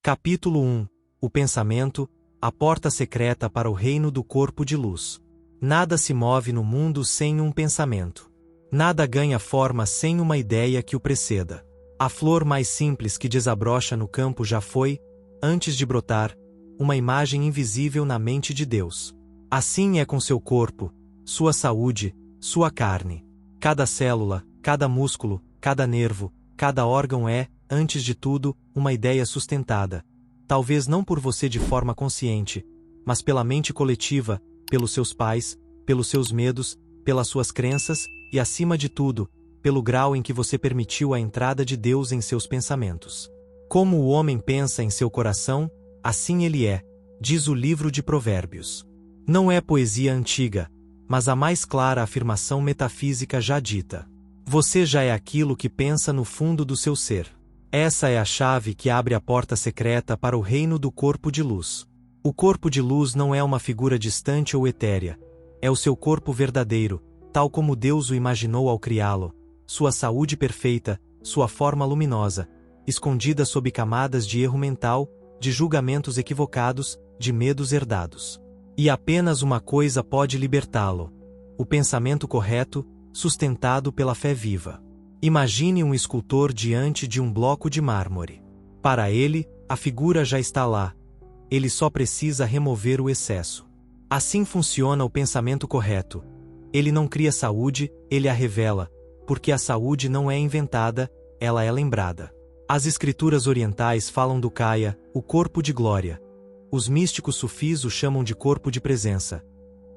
Capítulo 1. O pensamento, a porta secreta para o reino do corpo de luz. Nada se move no mundo sem um pensamento. Nada ganha forma sem uma ideia que o preceda. A flor mais simples que desabrocha no campo já foi, antes de brotar, uma imagem invisível na mente de Deus. Assim é com seu corpo, sua saúde, sua carne. Cada célula, cada músculo, cada nervo, cada órgão é, antes de tudo, uma ideia sustentada. Talvez não por você de forma consciente, mas pela mente coletiva, pelos seus pais, pelos seus medos, pelas suas crenças e, acima de tudo, pelo grau em que você permitiu a entrada de Deus em seus pensamentos. Como o homem pensa em seu coração, assim ele é, diz o livro de Provérbios. Não é poesia antiga, mas a mais clara afirmação metafísica já dita. Você já é aquilo que pensa no fundo do seu ser. Essa é a chave que abre a porta secreta para o reino do corpo de luz. O corpo de luz não é uma figura distante ou etérea. É o seu corpo verdadeiro, tal como Deus o imaginou ao criá-lo. Sua saúde perfeita, sua forma luminosa, escondida sob camadas de erro mental, de julgamentos equivocados, de medos herdados. E apenas uma coisa pode libertá-lo: o pensamento correto, sustentado pela fé viva. Imagine um escultor diante de um bloco de mármore. Para ele, a figura já está lá. Ele só precisa remover o excesso. Assim funciona o pensamento correto. Ele não cria saúde, ele a revela, porque a saúde não é inventada, ela é lembrada. As escrituras orientais falam do Kaya, o corpo de glória. Os místicos sufis o chamam de corpo de presença.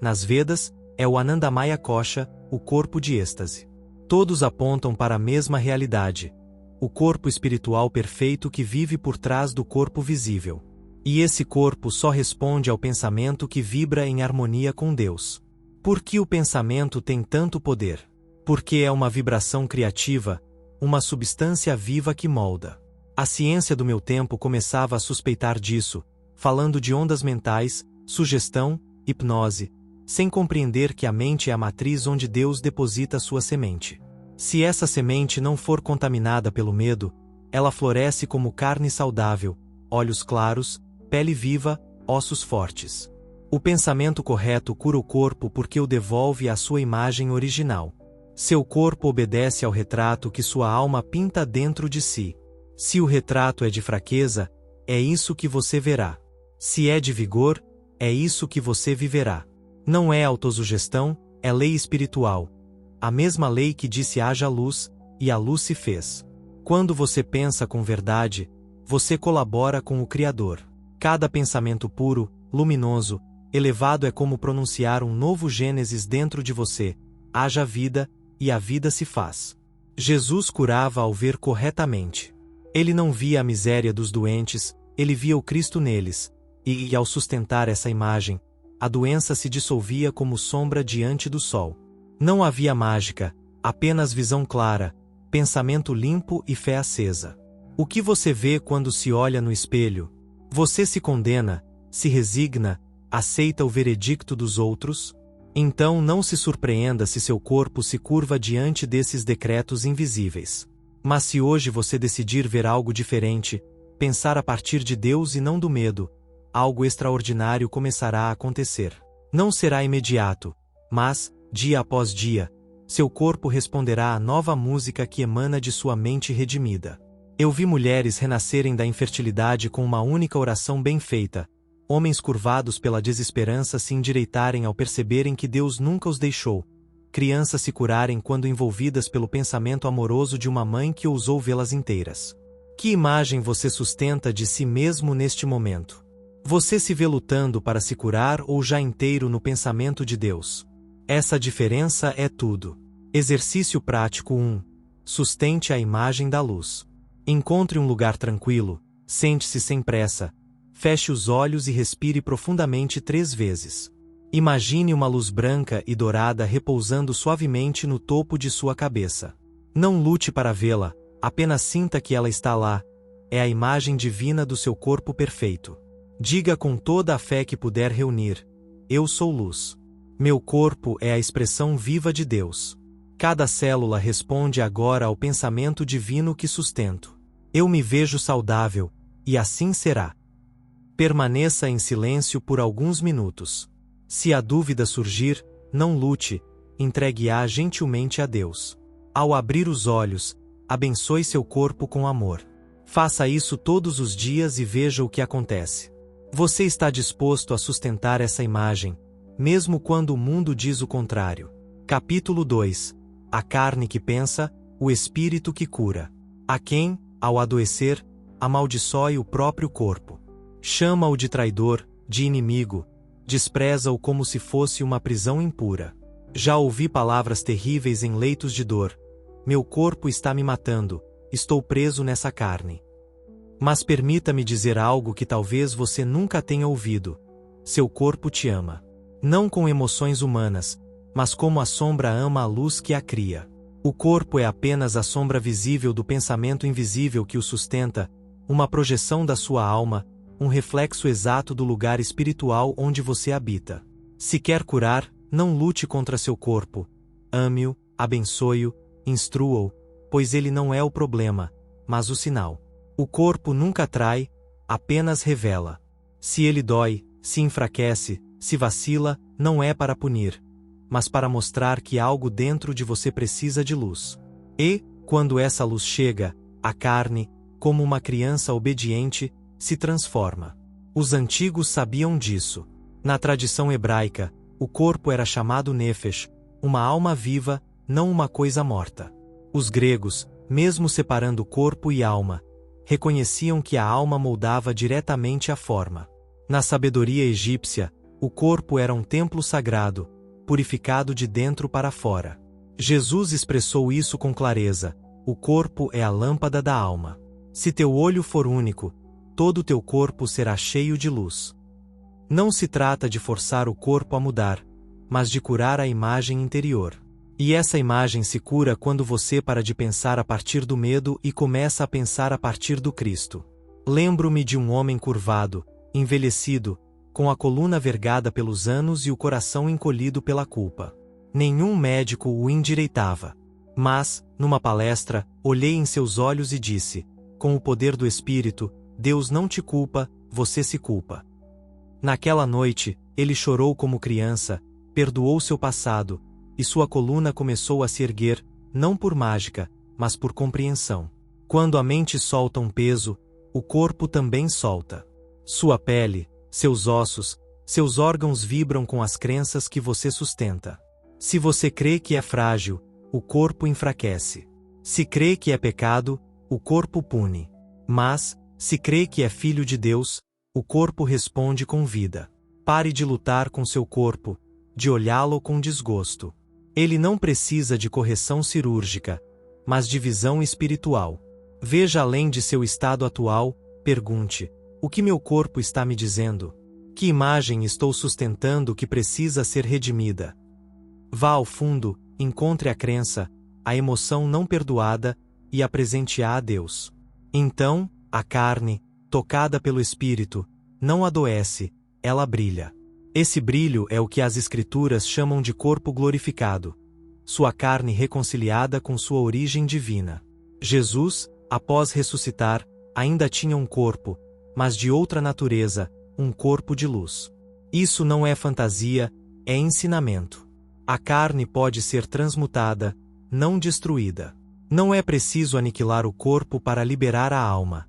Nas Vedas, é o Anandamaya Kosha, o corpo de êxtase. Todos apontam para a mesma realidade, o corpo espiritual perfeito que vive por trás do corpo visível. E esse corpo só responde ao pensamento que vibra em harmonia com Deus. Por que o pensamento tem tanto poder? Porque é uma vibração criativa, uma substância viva que molda. A ciência do meu tempo começava a suspeitar disso, falando de ondas mentais, sugestão, hipnose, sem compreender que a mente é a matriz onde Deus deposita sua semente. Se essa semente não for contaminada pelo medo, ela floresce como carne saudável, olhos claros, pele viva, ossos fortes. O pensamento correto cura o corpo porque o devolve à sua imagem original. Seu corpo obedece ao retrato que sua alma pinta dentro de si. Se o retrato é de fraqueza, é isso que você verá. Se é de vigor, é isso que você viverá. Não é autossugestão, é lei espiritual. A mesma lei que disse haja luz, e a luz se fez. Quando você pensa com verdade, você colabora com o Criador. Cada pensamento puro, luminoso, elevado é como pronunciar um novo Gênesis dentro de você. Haja vida, e a vida se faz. Jesus curava ao ver corretamente. Ele não via a miséria dos doentes, ele via o Cristo neles, e ao sustentar essa imagem, a doença se dissolvia como sombra diante do sol. Não havia mágica, apenas visão clara, pensamento limpo e fé acesa. O que você vê quando se olha no espelho? Você se condena, se resigna, aceita o veredicto dos outros? Então não se surpreenda se seu corpo se curva diante desses decretos invisíveis. Mas se hoje você decidir ver algo diferente, pensar a partir de Deus e não do medo, algo extraordinário começará a acontecer. Não será imediato, mas, dia após dia, seu corpo responderá à nova música que emana de sua mente redimida. Eu vi mulheres renascerem da infertilidade com uma única oração bem feita, homens curvados pela desesperança se endireitarem ao perceberem que Deus nunca os deixou, crianças se curarem quando envolvidas pelo pensamento amoroso de uma mãe que ousou vê-las inteiras. Que imagem você sustenta de si mesmo neste momento? Você se vê lutando para se curar ou já inteiro no pensamento de Deus? Essa diferença é tudo. Exercício prático 1. Sustente a imagem da luz. Encontre um lugar tranquilo, sente-se sem pressa, feche os olhos e respire profundamente 3 vezes. Imagine uma luz branca e dourada repousando suavemente no topo de sua cabeça. Não lute para vê-la, apenas sinta que ela está lá. É a imagem divina do seu corpo perfeito. Diga com toda a fé que puder reunir: eu sou luz. Meu corpo é a expressão viva de Deus. Cada célula responde agora ao pensamento divino que sustento. Eu me vejo saudável, e assim será. Permaneça em silêncio por alguns minutos. Se a dúvida surgir, não lute, entregue-a gentilmente a Deus. Ao abrir os olhos, abençoe seu corpo com amor. Faça isso todos os dias e veja o que acontece. Você está disposto a sustentar essa imagem, mesmo quando o mundo diz o contrário. Capítulo 2. A carne que pensa, o espírito que cura. A quem, ao adoecer, amaldiçoe o próprio corpo. Chama-o de traidor, de inimigo, despreza-o como se fosse uma prisão impura. Já ouvi palavras terríveis em leitos de dor. Meu corpo está me matando, estou preso nessa carne. Mas permita-me dizer algo que talvez você nunca tenha ouvido. Seu corpo te ama. Não com emoções humanas, mas como a sombra ama a luz que a cria. O corpo é apenas a sombra visível do pensamento invisível que o sustenta, uma projeção da sua alma, um reflexo exato do lugar espiritual onde você habita. Se quer curar, não lute contra seu corpo. Ame-o, abençoe-o, instrua-o, pois ele não é o problema, mas o sinal. O corpo nunca trai, apenas revela. Se ele dói, se enfraquece, se vacila, não é para punir, mas para mostrar que algo dentro de você precisa de luz. E, quando essa luz chega, a carne, como uma criança obediente, se transforma. Os antigos sabiam disso. Na tradição hebraica, o corpo era chamado nefesh, uma alma viva, não uma coisa morta. Os gregos, mesmo separando corpo e alma, reconheciam que a alma moldava diretamente a forma. Na sabedoria egípcia, o corpo era um templo sagrado, purificado de dentro para fora. Jesus expressou isso com clareza: o corpo é a lâmpada da alma. Se teu olho for único, todo teu corpo será cheio de luz. Não se trata de forçar o corpo a mudar, mas de curar a imagem interior. E essa imagem se cura quando você para de pensar a partir do medo e começa a pensar a partir do Cristo. Lembro-me de um homem curvado, envelhecido, com a coluna vergada pelos anos e o coração encolhido pela culpa. Nenhum médico o endireitava. Mas, numa palestra, olhei em seus olhos e disse: com o poder do Espírito, Deus não te culpa, você se culpa. Naquela noite, ele chorou como criança, perdoou seu passado, e sua coluna começou a se erguer, não por mágica, mas por compreensão. Quando a mente solta um peso, o corpo também solta. Sua pele, seus ossos, seus órgãos vibram com as crenças que você sustenta. Se você crê que é frágil, o corpo enfraquece. Se crê que é pecado, o corpo pune. Mas, se crê que é filho de Deus, o corpo responde com vida. Pare de lutar com seu corpo, de olhá-lo com desgosto. Ele não precisa de correção cirúrgica, mas de visão espiritual. Veja além de seu estado atual, pergunte: o que meu corpo está me dizendo? Que imagem estou sustentando que precisa ser redimida? Vá ao fundo, encontre a crença, a emoção não perdoada, e apresente-a a Deus. Então, a carne, tocada pelo Espírito, não adoece, ela brilha. Esse brilho é o que as Escrituras chamam de corpo glorificado. Sua carne reconciliada com sua origem divina. Jesus, após ressuscitar, ainda tinha um corpo, mas de outra natureza, um corpo de luz. Isso não é fantasia, é ensinamento. A carne pode ser transmutada, não destruída. Não é preciso aniquilar o corpo para liberar a alma.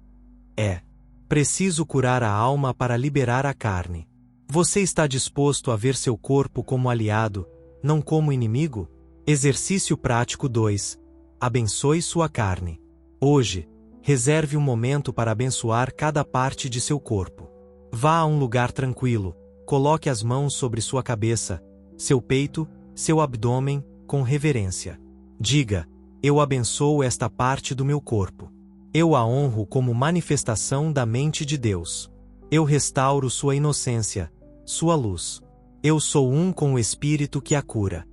É preciso curar a alma para liberar a carne. Você está disposto a ver seu corpo como aliado, não como inimigo? Exercício prático 2. Abençoe sua carne. Hoje, reserve um momento para abençoar cada parte de seu corpo. Vá a um lugar tranquilo, coloque as mãos sobre sua cabeça, seu peito, seu abdômen, com reverência. Diga: eu abençoo esta parte do meu corpo. Eu a honro como manifestação da mente de Deus. Eu restauro sua inocência, sua luz. Eu sou um com o Espírito que a cura.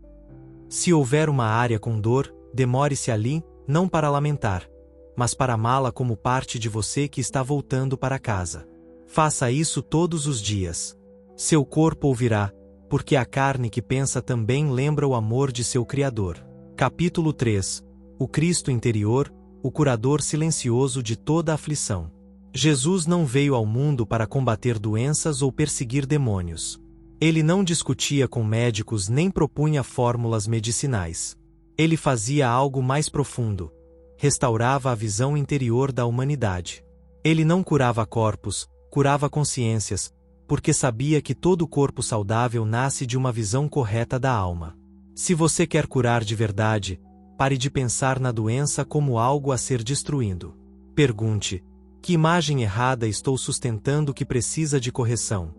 Se houver uma área com dor, demore-se ali, não para lamentar, mas para amá-la como parte de você que está voltando para casa. Faça isso todos os dias. Seu corpo ouvirá, porque a carne que pensa também lembra o amor de seu Criador. Capítulo 3. O Cristo interior, o curador silencioso de toda aflição. Jesus não veio ao mundo para combater doenças ou perseguir demônios. Ele não discutia com médicos nem propunha fórmulas medicinais. Ele fazia algo mais profundo. Restaurava a visão interior da humanidade. Ele não curava corpos, curava consciências, porque sabia que todo corpo saudável nasce de uma visão correta da alma. Se você quer curar de verdade, pare de pensar na doença como algo a ser destruído. Pergunte: que imagem errada estou sustentando que precisa de correção?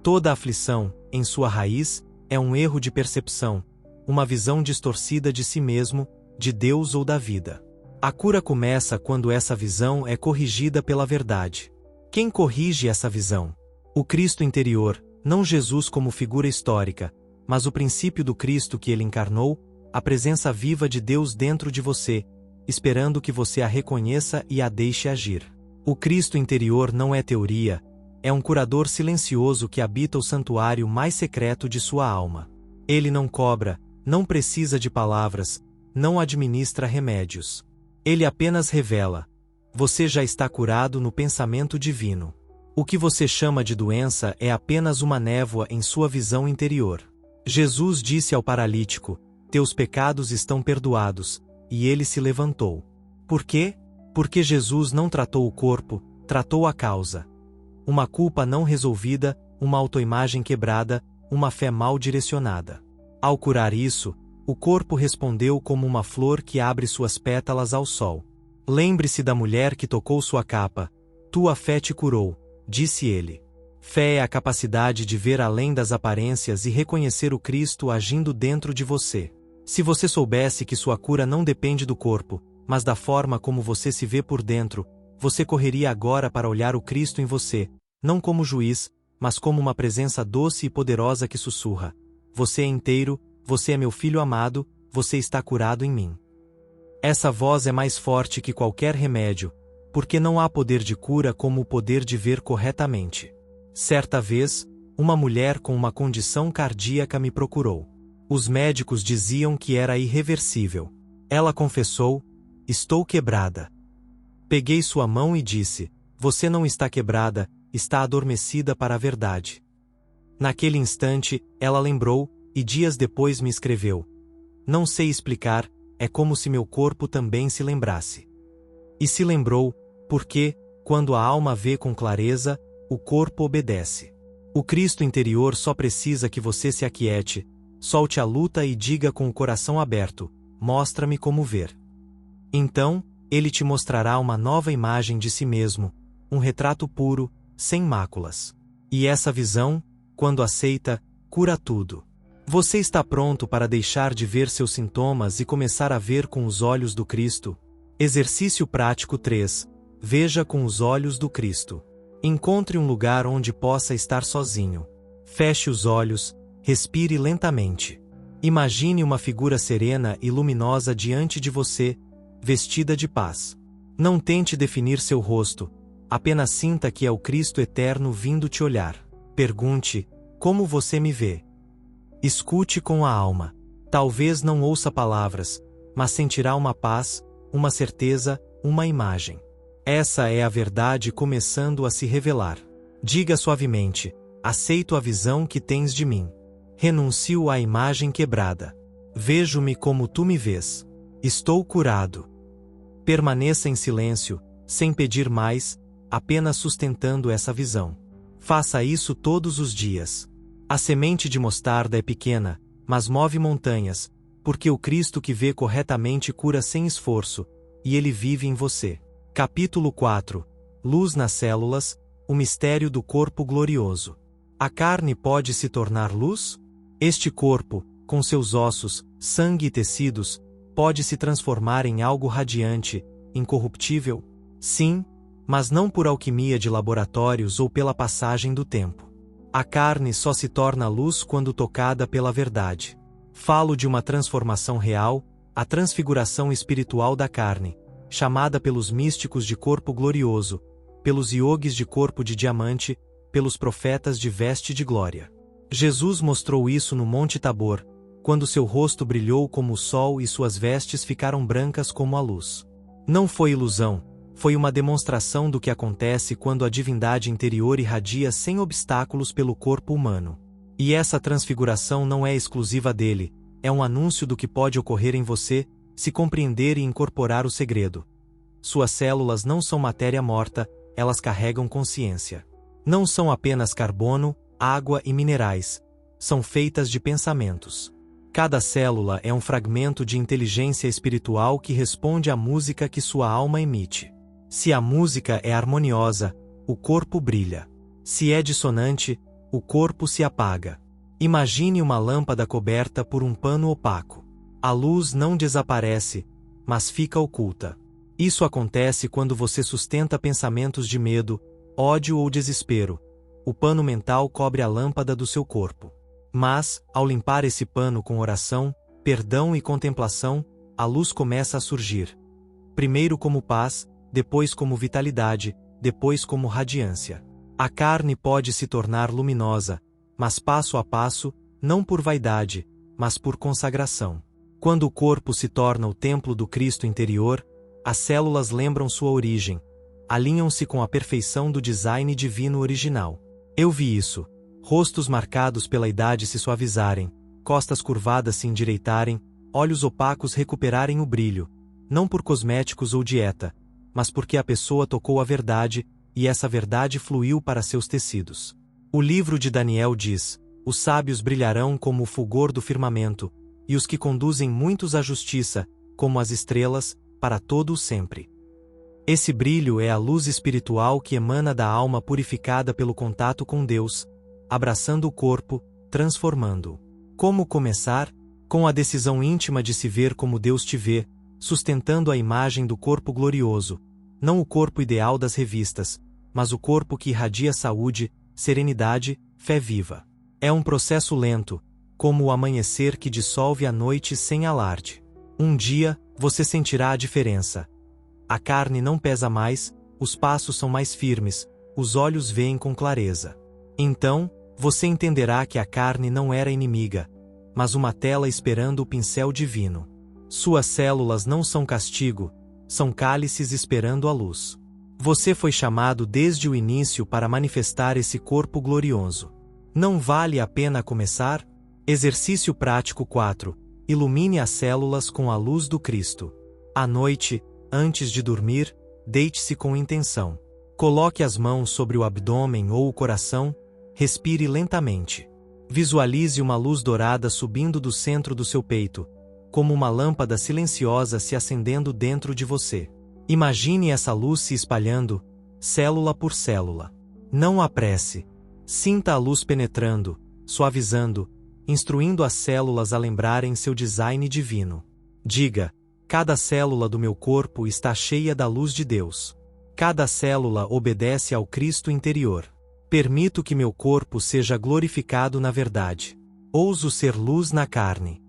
Toda aflição, em sua raiz, é um erro de percepção, uma visão distorcida de si mesmo, de Deus ou da vida. A cura começa quando essa visão é corrigida pela verdade. Quem corrige essa visão? O Cristo interior, não Jesus como figura histórica, mas o princípio do Cristo que ele encarnou, a presença viva de Deus dentro de você, esperando que você a reconheça e a deixe agir. O Cristo interior não é teoria, é um curador silencioso que habita o santuário mais secreto de sua alma. Ele não cobra, não precisa de palavras, não administra remédios. Ele apenas revela. Você já está curado no pensamento divino. O que você chama de doença é apenas uma névoa em sua visão interior. Jesus disse ao paralítico: teus pecados estão perdoados, e ele se levantou. Por quê? Porque Jesus não tratou o corpo, tratou a causa. Uma culpa não resolvida, uma autoimagem quebrada, uma fé mal direcionada. Ao curar isso, o corpo respondeu como uma flor que abre suas pétalas ao sol. Lembre-se da mulher que tocou sua capa. Tua fé te curou, disse ele. Fé é a capacidade de ver além das aparências e reconhecer o Cristo agindo dentro de você. Se você soubesse que sua cura não depende do corpo, mas da forma como você se vê por dentro, você correria agora para olhar o Cristo em você, não como juiz, mas como uma presença doce e poderosa que sussurra: você é inteiro, você é meu filho amado, você está curado em mim. Essa voz é mais forte que qualquer remédio, porque não há poder de cura como o poder de ver corretamente. Certa vez, uma mulher com uma condição cardíaca me procurou. Os médicos diziam que era irreversível. Ela confessou: estou quebrada. Peguei sua mão e disse: você não está quebrada, está adormecida para a verdade. Naquele instante, ela lembrou, e dias depois me escreveu: não sei explicar, é como se meu corpo também se lembrasse. E se lembrou, porque, quando a alma vê com clareza, o corpo obedece. O Cristo interior só precisa que você se aquiete, solte a luta e diga com o coração aberto: mostra-me como ver. Então, ele te mostrará uma nova imagem de si mesmo, um retrato puro, sem máculas. E essa visão, quando aceita, cura tudo. Você está pronto para deixar de ver seus sintomas e começar a ver com os olhos do Cristo? Exercício prático 3. Veja com os olhos do Cristo. Encontre um lugar onde possa estar sozinho. Feche os olhos, respire lentamente. Imagine uma figura serena e luminosa diante de você, vestida de paz. Não tente definir seu rosto, apenas sinta que é o Cristo eterno vindo te olhar. Pergunte: como você me vê? Escute com a alma. Talvez não ouça palavras, mas sentirá uma paz, uma certeza, uma imagem. Essa é a verdade começando a se revelar. Diga suavemente: aceito a visão que tens de mim. Renuncio à imagem quebrada. Vejo-me como tu me vês. Estou curado. Permaneça em silêncio, sem pedir mais, apenas sustentando essa visão. Faça isso todos os dias. A semente de mostarda é pequena, mas move montanhas, porque o Cristo que vê corretamente cura sem esforço, e ele vive em você. Capítulo 4. Luz nas células, o mistério do corpo glorioso. A carne pode se tornar luz? Este corpo, com seus ossos, sangue e tecidos, pode se transformar em algo radiante, incorruptível? Sim, mas não por alquimia de laboratórios ou pela passagem do tempo. A carne só se torna luz quando tocada pela verdade. Falo de uma transformação real, a transfiguração espiritual da carne, chamada pelos místicos de corpo glorioso, pelos iogues de corpo de diamante, pelos profetas de veste de glória. Jesus mostrou isso no Monte Tabor, quando seu rosto brilhou como o sol e suas vestes ficaram brancas como a luz. Não foi ilusão, Foi uma demonstração do que acontece quando a divindade interior irradia sem obstáculos pelo corpo humano. E essa transfiguração não é exclusiva dele, é um anúncio do que pode ocorrer em você, se compreender e incorporar o segredo. Suas células não são matéria morta, elas carregam consciência. Não são apenas carbono, água e minerais. São feitas de pensamentos. Cada célula é um fragmento de inteligência espiritual que responde à música que sua alma emite. Se a música é harmoniosa, o corpo brilha. Se é dissonante, o corpo se apaga. Imagine uma lâmpada coberta por um pano opaco. A luz não desaparece, mas fica oculta. Isso acontece quando você sustenta pensamentos de medo, ódio ou desespero. O pano mental cobre a lâmpada do seu corpo. Mas, ao limpar esse pano com oração, perdão e contemplação, a luz começa a surgir. Primeiro como paz, depois como vitalidade, depois como radiância. A carne pode se tornar luminosa, mas passo a passo, não por vaidade, mas por consagração. Quando o corpo se torna o templo do Cristo interior, as células lembram sua origem, alinham-se com a perfeição do design divino original. Eu vi isso. Rostos marcados pela idade se suavizarem, costas curvadas se endireitarem, olhos opacos recuperarem o brilho, não por cosméticos ou dieta, mas porque a pessoa tocou a verdade, e essa verdade fluiu para seus tecidos. O livro de Daniel diz: os sábios brilharão como o fulgor do firmamento, e os que conduzem muitos à justiça, como as estrelas, para todo o sempre. Esse brilho é a luz espiritual que emana da alma purificada pelo contato com Deus, abraçando o corpo, transformando-o. Como começar? Com a decisão íntima de se ver como Deus te vê, sustentando a imagem do corpo glorioso, não o corpo ideal das revistas, mas o corpo que irradia saúde, serenidade, fé viva. É um processo lento, como o amanhecer que dissolve a noite sem alarde. Um dia, você sentirá a diferença. A carne não pesa mais, os passos são mais firmes, os olhos veem com clareza. Então, você entenderá que a carne não era inimiga, mas uma tela esperando o pincel divino. Suas células não são castigo, são cálices esperando a luz. Você foi chamado desde o início para manifestar esse corpo glorioso. Não vale a pena começar? Exercício prático 4. Ilumine as células com a luz do Cristo. À noite, antes de dormir, deite-se com intenção. Coloque as mãos sobre o abdômen ou o coração, respire lentamente. Visualize uma luz dourada subindo do centro do seu peito, como uma lâmpada silenciosa se acendendo dentro de você. Imagine essa luz se espalhando, célula por célula. Não apresse. Sinta a luz penetrando, suavizando, instruindo as células a lembrarem seu design divino. Diga: cada célula do meu corpo está cheia da luz de Deus. Cada célula obedece ao Cristo interior. Permito que meu corpo seja glorificado na verdade. Ouso ser luz na carne.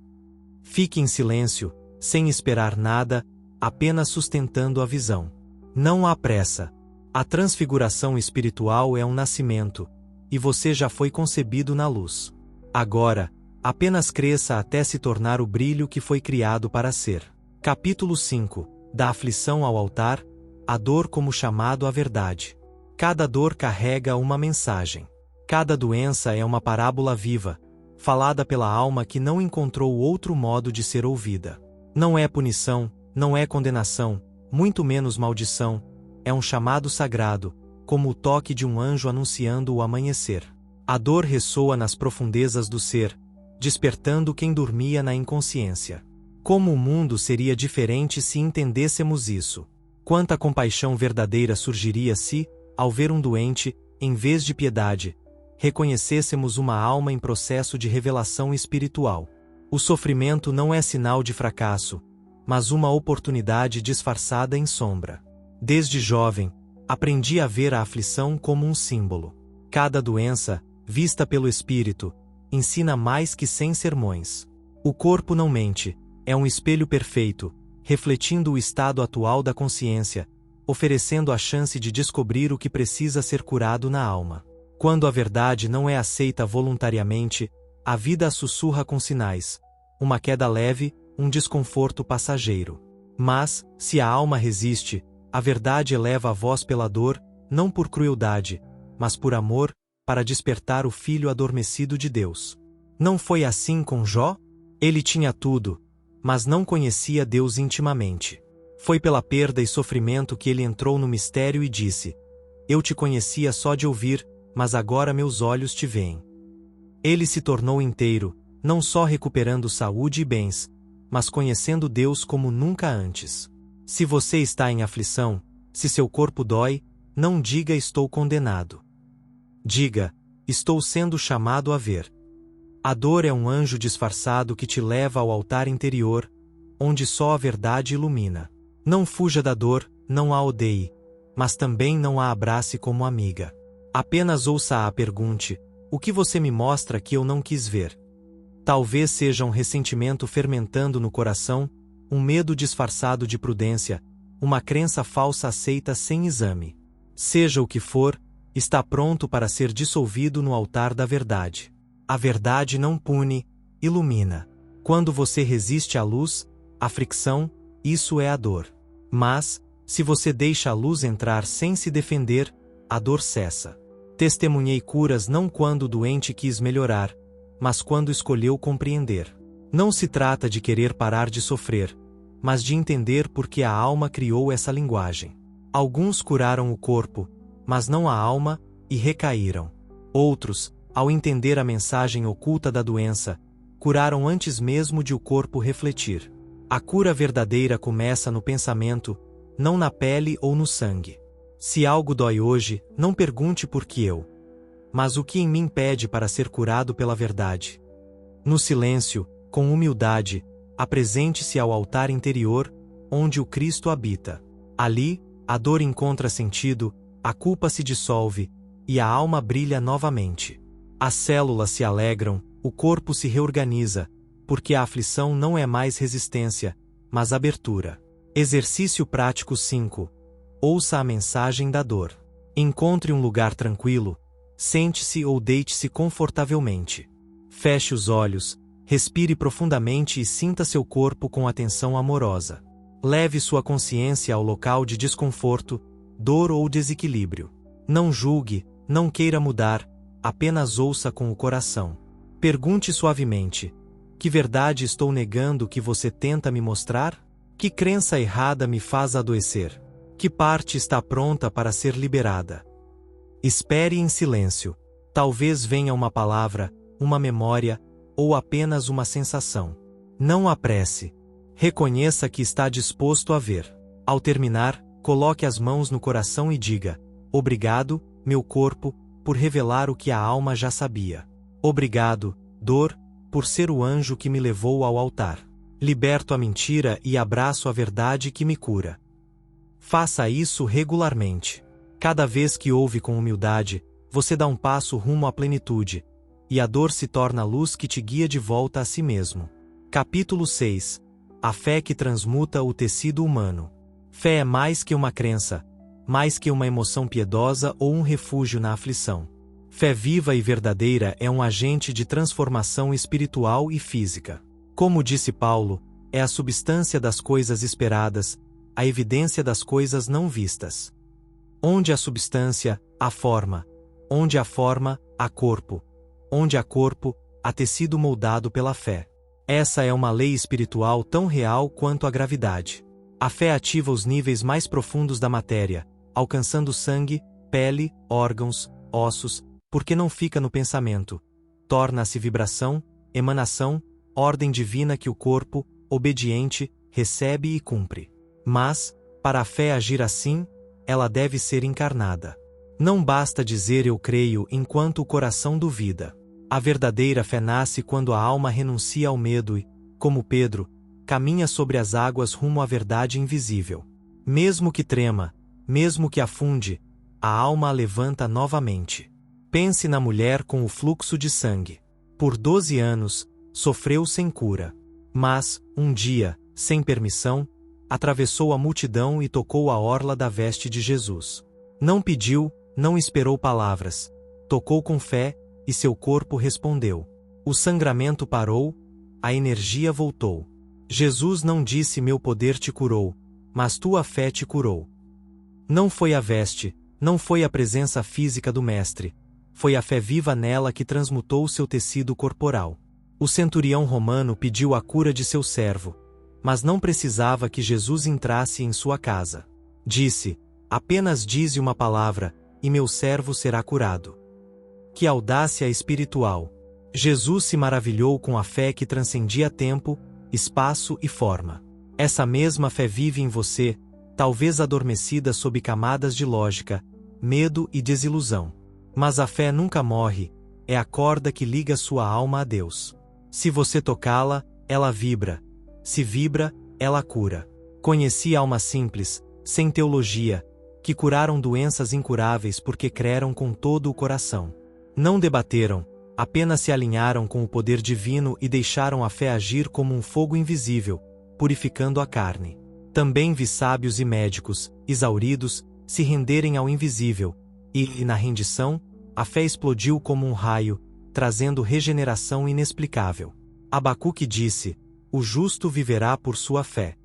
Fique em silêncio, sem esperar nada, apenas sustentando a visão. Não há pressa. A transfiguração espiritual é um nascimento, e você já foi concebido na luz. Agora, apenas cresça até se tornar o brilho que foi criado para ser. Capítulo 5. Da aflição ao altar, a dor como chamado à verdade. Cada dor carrega uma mensagem. Cada doença é uma parábola viva, falada pela alma que não encontrou outro modo de ser ouvida. Não é punição, não é condenação, muito menos maldição, é um chamado sagrado, como o toque de um anjo anunciando o amanhecer. A dor ressoa nas profundezas do ser, despertando quem dormia na inconsciência. Como o mundo seria diferente se entendêssemos isso? Quanta compaixão verdadeira surgiria se, ao ver um doente, em vez de piedade, reconhecêssemos uma alma em processo de revelação espiritual. O sofrimento não é sinal de fracasso, mas uma oportunidade disfarçada em sombra. Desde jovem, aprendi a ver a aflição como um símbolo. Cada doença, vista pelo espírito, ensina mais que 100 sermões. O corpo não mente, é um espelho perfeito, refletindo o estado atual da consciência, oferecendo a chance de descobrir o que precisa ser curado na alma. Quando a verdade não é aceita voluntariamente, a vida a sussurra com sinais, uma queda leve, um desconforto passageiro. Mas, se a alma resiste, A verdade eleva a voz pela dor, não por crueldade, mas por amor, para despertar o filho adormecido de Deus. Não foi assim com Jó? Ele tinha tudo, mas não conhecia Deus intimamente. Foi pela perda e sofrimento que ele entrou no mistério e disse: Eu te conhecia só de ouvir, mas agora meus olhos te veem. Ele se tornou inteiro, não só recuperando saúde e bens, mas conhecendo Deus como nunca antes. Se você está em aflição, se seu corpo dói, não diga estou condenado. Diga, estou sendo chamado a ver. A dor é um anjo disfarçado que te leva ao altar interior, onde só a verdade ilumina. Não fuja da dor, não a odeie, mas também não a abrace como amiga. Apenas ouça-a, pergunte: o que você me mostra que eu não quis ver? Talvez seja um ressentimento fermentando no coração, um medo disfarçado de prudência, uma crença falsa aceita sem exame. Seja o que for, está pronto para ser dissolvido no altar da verdade. A verdade não pune, ilumina. Quando você resiste à luz, à fricção, isso é a dor. Mas, se você deixa a luz entrar sem se defender, a dor cessa. Testemunhei curas não quando o doente quis melhorar, mas quando escolheu compreender. Não se trata de querer parar de sofrer, mas de entender por que a alma criou essa linguagem. Alguns curaram o corpo, mas não a alma, e recaíram. Outros, ao entender a mensagem oculta da doença, curaram antes mesmo de o corpo refletir. A cura verdadeira começa no pensamento, não na pele ou no sangue. Se algo dói hoje, não pergunte por que eu. Mas o que em mim pede para ser curado pela verdade? No silêncio, com humildade, apresente-se ao altar interior, onde o Cristo habita. Ali, a dor encontra sentido, a culpa se dissolve, e a alma brilha novamente. As células se alegram, o corpo se reorganiza, porque a aflição não é mais resistência, mas abertura. Exercício prático 5. Ouça a mensagem da dor. Encontre um lugar tranquilo, sente-se ou deite-se confortavelmente. Feche os olhos, respire profundamente e sinta seu corpo com atenção amorosa. Leve sua consciência ao local de desconforto, dor ou desequilíbrio. Não julgue, não queira mudar, apenas ouça com o coração. Pergunte suavemente: que verdade estou negando que você tenta me mostrar? Que crença errada me faz adoecer? Que parte está pronta para ser liberada? Espere em silêncio. Talvez venha uma palavra, uma memória, ou apenas uma sensação. Não apresse. Reconheça que está disposto a ver. Ao terminar, coloque as mãos no coração e diga: obrigado, meu corpo, por revelar o que a alma já sabia. Obrigado, dor, por ser o anjo que me levou ao altar. Liberto a mentira e abraço a verdade que me cura. Faça isso regularmente. Cada vez que ouve com humildade, você dá um passo rumo à plenitude, e a dor se torna a luz que te guia de volta a si mesmo. Capítulo 6. A fé que transmuta o tecido humano. Fé é mais que uma crença, mais que uma emoção piedosa ou um refúgio na aflição. Fé viva e verdadeira é um agente de transformação espiritual e física. Como disse Paulo, é a substância das coisas esperadas, a evidência das coisas não vistas. Onde há substância, há forma. Onde há forma, há corpo. Onde há corpo, há tecido moldado pela fé. Essa é uma lei espiritual tão real quanto a gravidade. A fé ativa os níveis mais profundos da matéria, alcançando sangue, pele, órgãos, ossos, porque não fica no pensamento. Torna-se vibração, emanação, ordem divina que o corpo, obediente, recebe e cumpre. Mas, para a fé agir assim, ela deve ser encarnada. Não basta dizer eu creio enquanto o coração duvida. A verdadeira fé nasce quando a alma renuncia ao medo e, como Pedro, caminha sobre as águas rumo à verdade invisível. Mesmo que trema, mesmo que afunde, a alma a levanta novamente. Pense na mulher com o fluxo de sangue. Por 12 anos, sofreu sem cura. Mas, um dia, sem permissão, atravessou a multidão e tocou a orla da veste de Jesus. Não pediu, não esperou palavras. Tocou com fé, e seu corpo respondeu. O sangramento parou, a energia voltou. Jesus não disse meu poder te curou, mas tua fé te curou. Não foi a veste, não foi a presença física do mestre, foi a fé viva nela que transmutou seu tecido corporal. O centurião romano pediu a cura de seu servo, mas não precisava que Jesus entrasse em sua casa. Disse: apenas dize uma palavra, e meu servo será curado. Que audácia espiritual! Jesus se maravilhou com a fé que transcendia tempo, espaço e forma. Essa mesma fé vive em você, talvez adormecida sob camadas de lógica, medo e desilusão. Mas a fé nunca morre, é a corda que liga sua alma a Deus. Se você tocá-la, ela vibra. Se vibra, ela cura. Conheci almas simples, sem teologia, que curaram doenças incuráveis porque creram com todo o coração. Não debateram, apenas se alinharam com o poder divino e deixaram a fé agir como um fogo invisível, purificando a carne. Também vi sábios e médicos, exauridos, se renderem ao invisível, e, na rendição, a fé explodiu como um raio, trazendo regeneração inexplicável. Abacuque disse: o justo viverá por sua fé.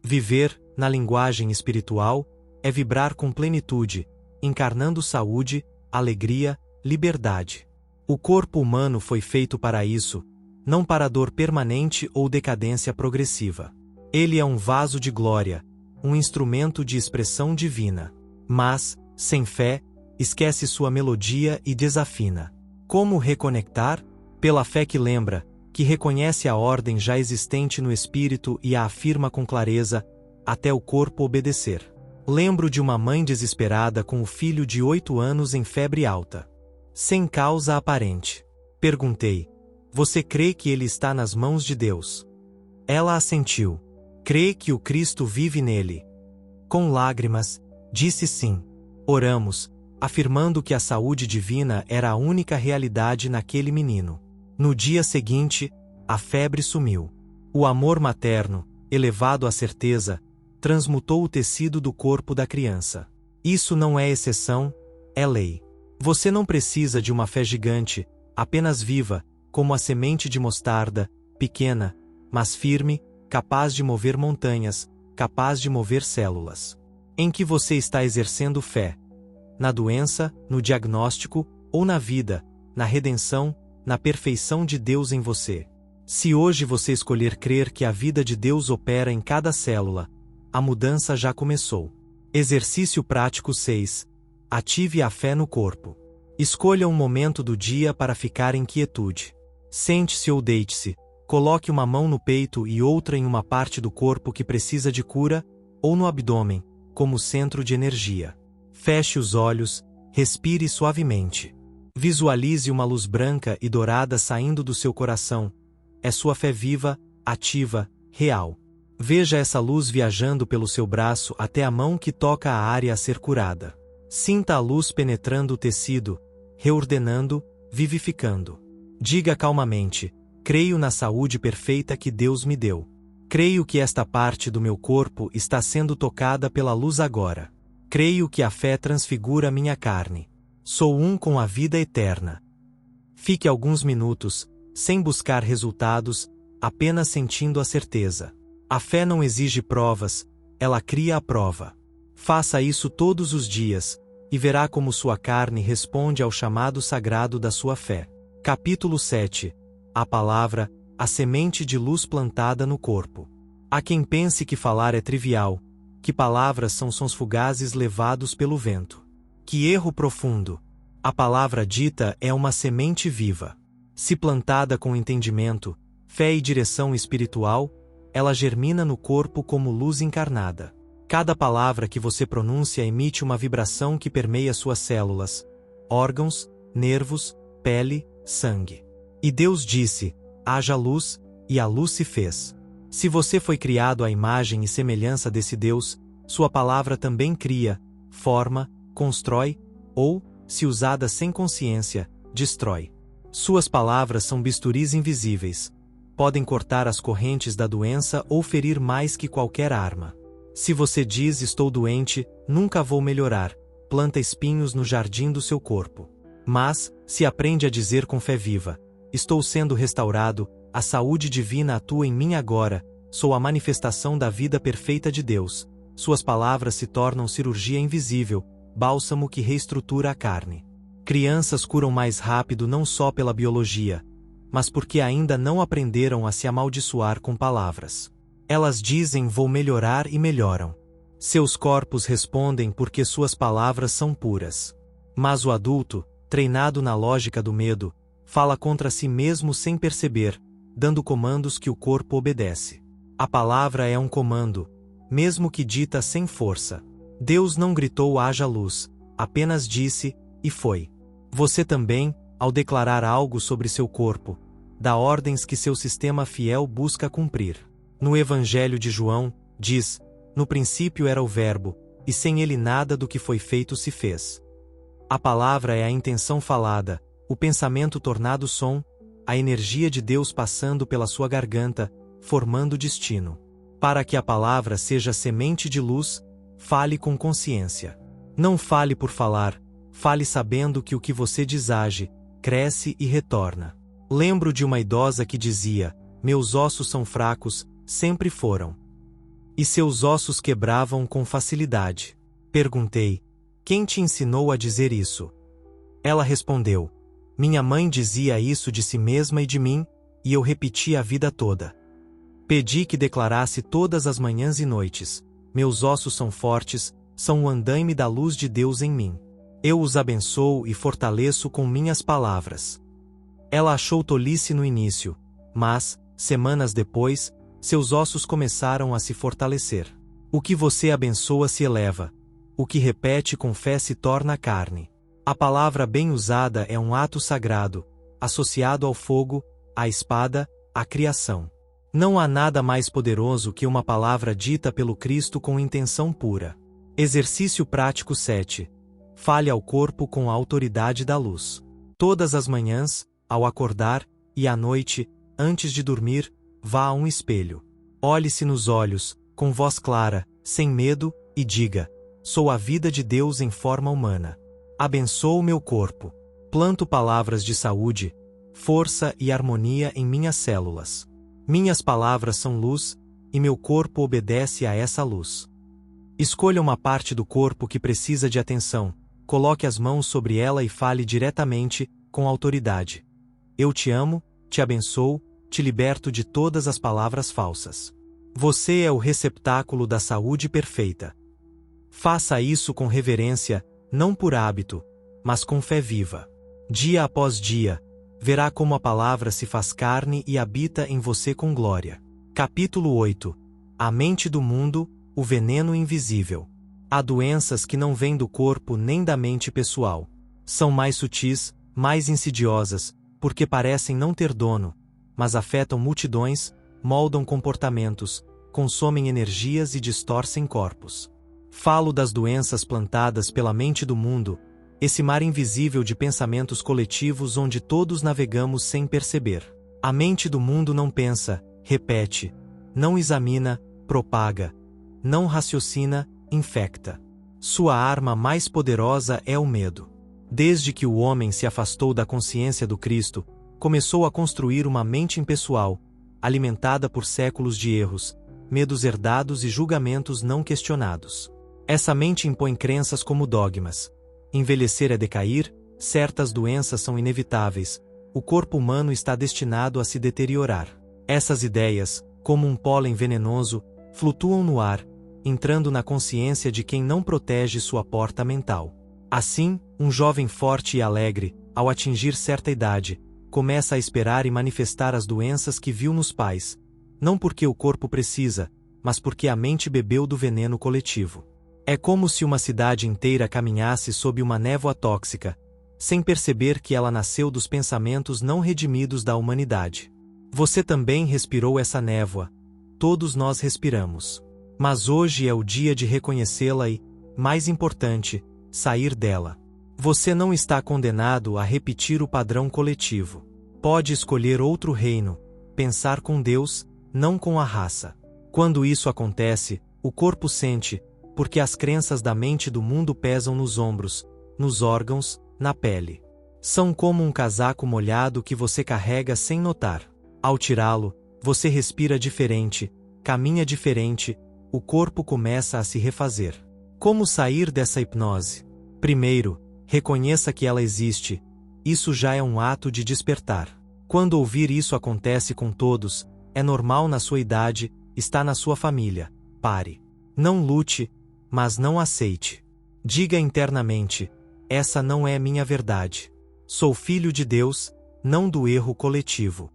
Viver, na linguagem espiritual, é vibrar com plenitude, encarnando saúde, alegria, liberdade. O corpo humano foi feito para isso, não para dor permanente ou decadência progressiva. Ele é um vaso de glória, um instrumento de expressão divina. Mas, sem fé, esquece sua melodia e desafina. Como reconectar? Pela fé que lembra, que reconhece a ordem já existente no espírito e a afirma com clareza, até o corpo obedecer. Lembro de uma mãe desesperada com o filho de 8 anos em febre alta. Sem causa aparente. Perguntei: você crê que ele está nas mãos de Deus? Ela assentiu. Crê que o Cristo vive nele? Com lágrimas, disse sim. Oramos, afirmando que a saúde divina era a única realidade naquele menino. No dia seguinte, a febre sumiu. O amor materno, elevado à certeza, transmutou o tecido do corpo da criança. Isso não é exceção, é lei. Você não precisa de uma fé gigante, apenas viva, como a semente de mostarda, pequena, mas firme, capaz de mover montanhas, capaz de mover células. Em que você está exercendo fé? Na doença, no diagnóstico, ou na vida, na redenção, na perfeição de Deus em você? Se hoje você escolher crer que a vida de Deus opera em cada célula, a mudança já começou. Exercício prático 6. Ative a fé no corpo. Escolha um momento do dia para ficar em quietude. Sente-se ou deite-se, coloque uma mão no peito e outra em uma parte do corpo que precisa de cura, ou no abdômen, como centro de energia. Feche os olhos, respire suavemente. Visualize uma luz branca e dourada saindo do seu coração. É sua fé viva, ativa, real. Veja essa luz viajando pelo seu braço até a mão que toca a área a ser curada. Sinta a luz penetrando o tecido, reordenando, vivificando. Diga calmamente: creio na saúde perfeita que Deus me deu. Creio que esta parte do meu corpo está sendo tocada pela luz agora. Creio que a fé transfigura minha carne. Sou um com a vida eterna. Fique alguns minutos, sem buscar resultados, apenas sentindo a certeza. A fé não exige provas, ela cria a prova. Faça isso todos os dias, e verá como sua carne responde ao chamado sagrado da sua fé. Capítulo 7. A palavra, a semente de luz plantada no corpo. Há quem pense que falar é trivial, que palavras são sons fugazes levados pelo vento. Que erro profundo! A palavra dita é uma semente viva. Se plantada com entendimento, fé e direção espiritual, ela germina no corpo como luz encarnada. Cada palavra que você pronuncia emite uma vibração que permeia suas células, órgãos, nervos, pele, sangue. E Deus disse: haja luz, e a luz se fez. Se você foi criado à imagem e semelhança desse Deus, sua palavra também cria, forma, constrói, ou, se usada sem consciência, destrói. Suas palavras são bisturis invisíveis. Podem cortar as correntes da doença ou ferir mais que qualquer arma. Se você diz estou doente, nunca vou melhorar, planta espinhos no jardim do seu corpo. Mas, se aprende a dizer com fé viva, estou sendo restaurado, a saúde divina atua em mim agora, sou a manifestação da vida perfeita de Deus. suas palavras se tornam cirurgia invisível, bálsamo que reestrutura a carne. Crianças curam mais rápido não só pela biologia, mas porque ainda não aprenderam a se amaldiçoar com palavras. Elas dizem vou melhorar e melhoram. Seus corpos respondem porque suas palavras são puras. Mas o adulto, treinado na lógica do medo, fala contra si mesmo sem perceber, dando comandos que o corpo obedece. A palavra é um comando, mesmo que dita sem força. Deus não gritou haja luz, apenas disse, e foi. Você também, ao declarar algo sobre seu corpo, dá ordens que seu sistema fiel busca cumprir. No Evangelho de João, diz, no princípio era o Verbo, e sem ele nada do que foi feito se fez. A palavra é a intenção falada, o pensamento tornado som, a energia de Deus passando pela sua garganta, formando destino. Para que a palavra seja semente de luz, fale com consciência. Não fale por falar, fale sabendo que o que você diz age, cresce e retorna. Lembro de uma idosa que dizia, meus ossos são fracos, sempre foram. E seus ossos quebravam com facilidade. Perguntei, quem te ensinou a dizer isso? Ela respondeu, minha mãe dizia isso de si mesma e de mim, e eu repeti a vida toda. Pedi que declarasse todas as manhãs e noites, meus ossos são fortes, são o andaime da luz de Deus em mim. Eu os abençoo e fortaleço com minhas palavras. Ela achou tolice no início, mas, semanas depois, seus ossos começaram a se fortalecer. O que você abençoa se eleva. O que repete com fé se torna carne. A palavra bem usada é um ato sagrado, associado ao fogo, à espada, à criação. Não há nada mais poderoso que uma palavra dita pelo Cristo com intenção pura. Exercício prático 7. Fale ao corpo com a autoridade da luz. Todas as manhãs, ao acordar, e à noite, antes de dormir, vá a um espelho. Olhe-se nos olhos, com voz clara, sem medo, e diga, sou a vida de Deus em forma humana. Abençoo meu corpo. Planto palavras de saúde, força e harmonia em minhas células. Minhas palavras são luz, e meu corpo obedece a essa luz. Escolha uma parte do corpo que precisa de atenção, coloque as mãos sobre ela e fale diretamente, com autoridade. Eu te amo, te abençoo, te liberto de todas as palavras falsas. Você é o receptáculo da saúde perfeita. Faça isso com reverência, não por hábito, mas com fé viva. Dia após dia, verá como a palavra se faz carne e habita em você com glória. Capítulo 8. A mente do mundo, o veneno invisível. Há doenças que não vêm do corpo nem da mente pessoal. São mais sutis, mais insidiosas, porque parecem não ter dono, mas afetam multidões, moldam comportamentos, consomem energias e distorcem corpos. Falo das doenças plantadas pela mente do mundo, esse mar invisível de pensamentos coletivos onde todos navegamos sem perceber. A mente do mundo não pensa, repete, não examina, propaga, não raciocina, infecta. Sua arma mais poderosa é o medo. Desde que o homem se afastou da consciência do Cristo, começou a construir uma mente impessoal, alimentada por séculos de erros, medos herdados e julgamentos não questionados. Essa mente impõe crenças como dogmas. Envelhecer é decair, certas doenças são inevitáveis, o corpo humano está destinado a se deteriorar. Essas ideias, como um pólen venenoso, flutuam no ar, entrando na consciência de quem não protege sua porta mental. Assim, um jovem forte e alegre, ao atingir certa idade, começa a esperar e manifestar as doenças que viu nos pais, não porque o corpo precisa, mas porque a mente bebeu do veneno coletivo. É como se uma cidade inteira caminhasse sob uma névoa tóxica, sem perceber que ela nasceu dos pensamentos não redimidos da humanidade. Você também respirou essa névoa. Todos nós respiramos. Mas hoje é o dia de reconhecê-la e, mais importante, sair dela. Você não está condenado a repetir o padrão coletivo. Pode escolher outro reino, pensar com Deus, não com a raça. Quando isso acontece, o corpo sente, porque as crenças da mente do mundo pesam nos ombros, nos órgãos, na pele. São como um casaco molhado que você carrega sem notar. Ao tirá-lo, você respira diferente, caminha diferente, o corpo começa a se refazer. Como sair dessa hipnose? Primeiro, reconheça que ela existe. Isso já é um ato de despertar. Quando ouvir isso acontece com todos, é normal na sua idade, está na sua família. Pare. Não lute, mas não aceite. Diga internamente: essa não é minha verdade. Sou filho de Deus, não do erro coletivo.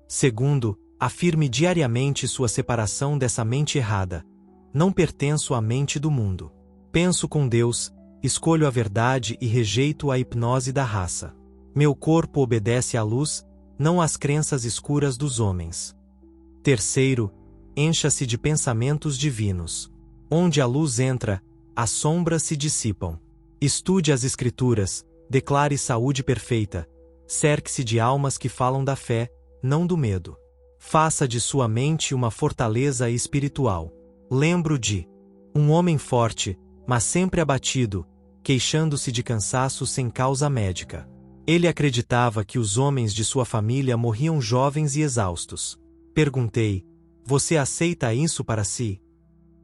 Segundo, afirme diariamente sua separação dessa mente errada. Não pertenço à mente do mundo. Penso com Deus, escolho a verdade e rejeito a hipnose da raça. Meu corpo obedece à luz, não às crenças escuras dos homens. Terceiro, encha-se de pensamentos divinos. Onde a luz entra, as sombras se dissipam. Estude as Escrituras, declare saúde perfeita. Cerque-se de almas que falam da fé, não do medo. Faça de sua mente uma fortaleza espiritual. Lembro de um homem forte, mas sempre abatido, queixando-se de cansaço sem causa médica. Ele acreditava que os homens de sua família morriam jovens e exaustos. Perguntei: você aceita isso para si?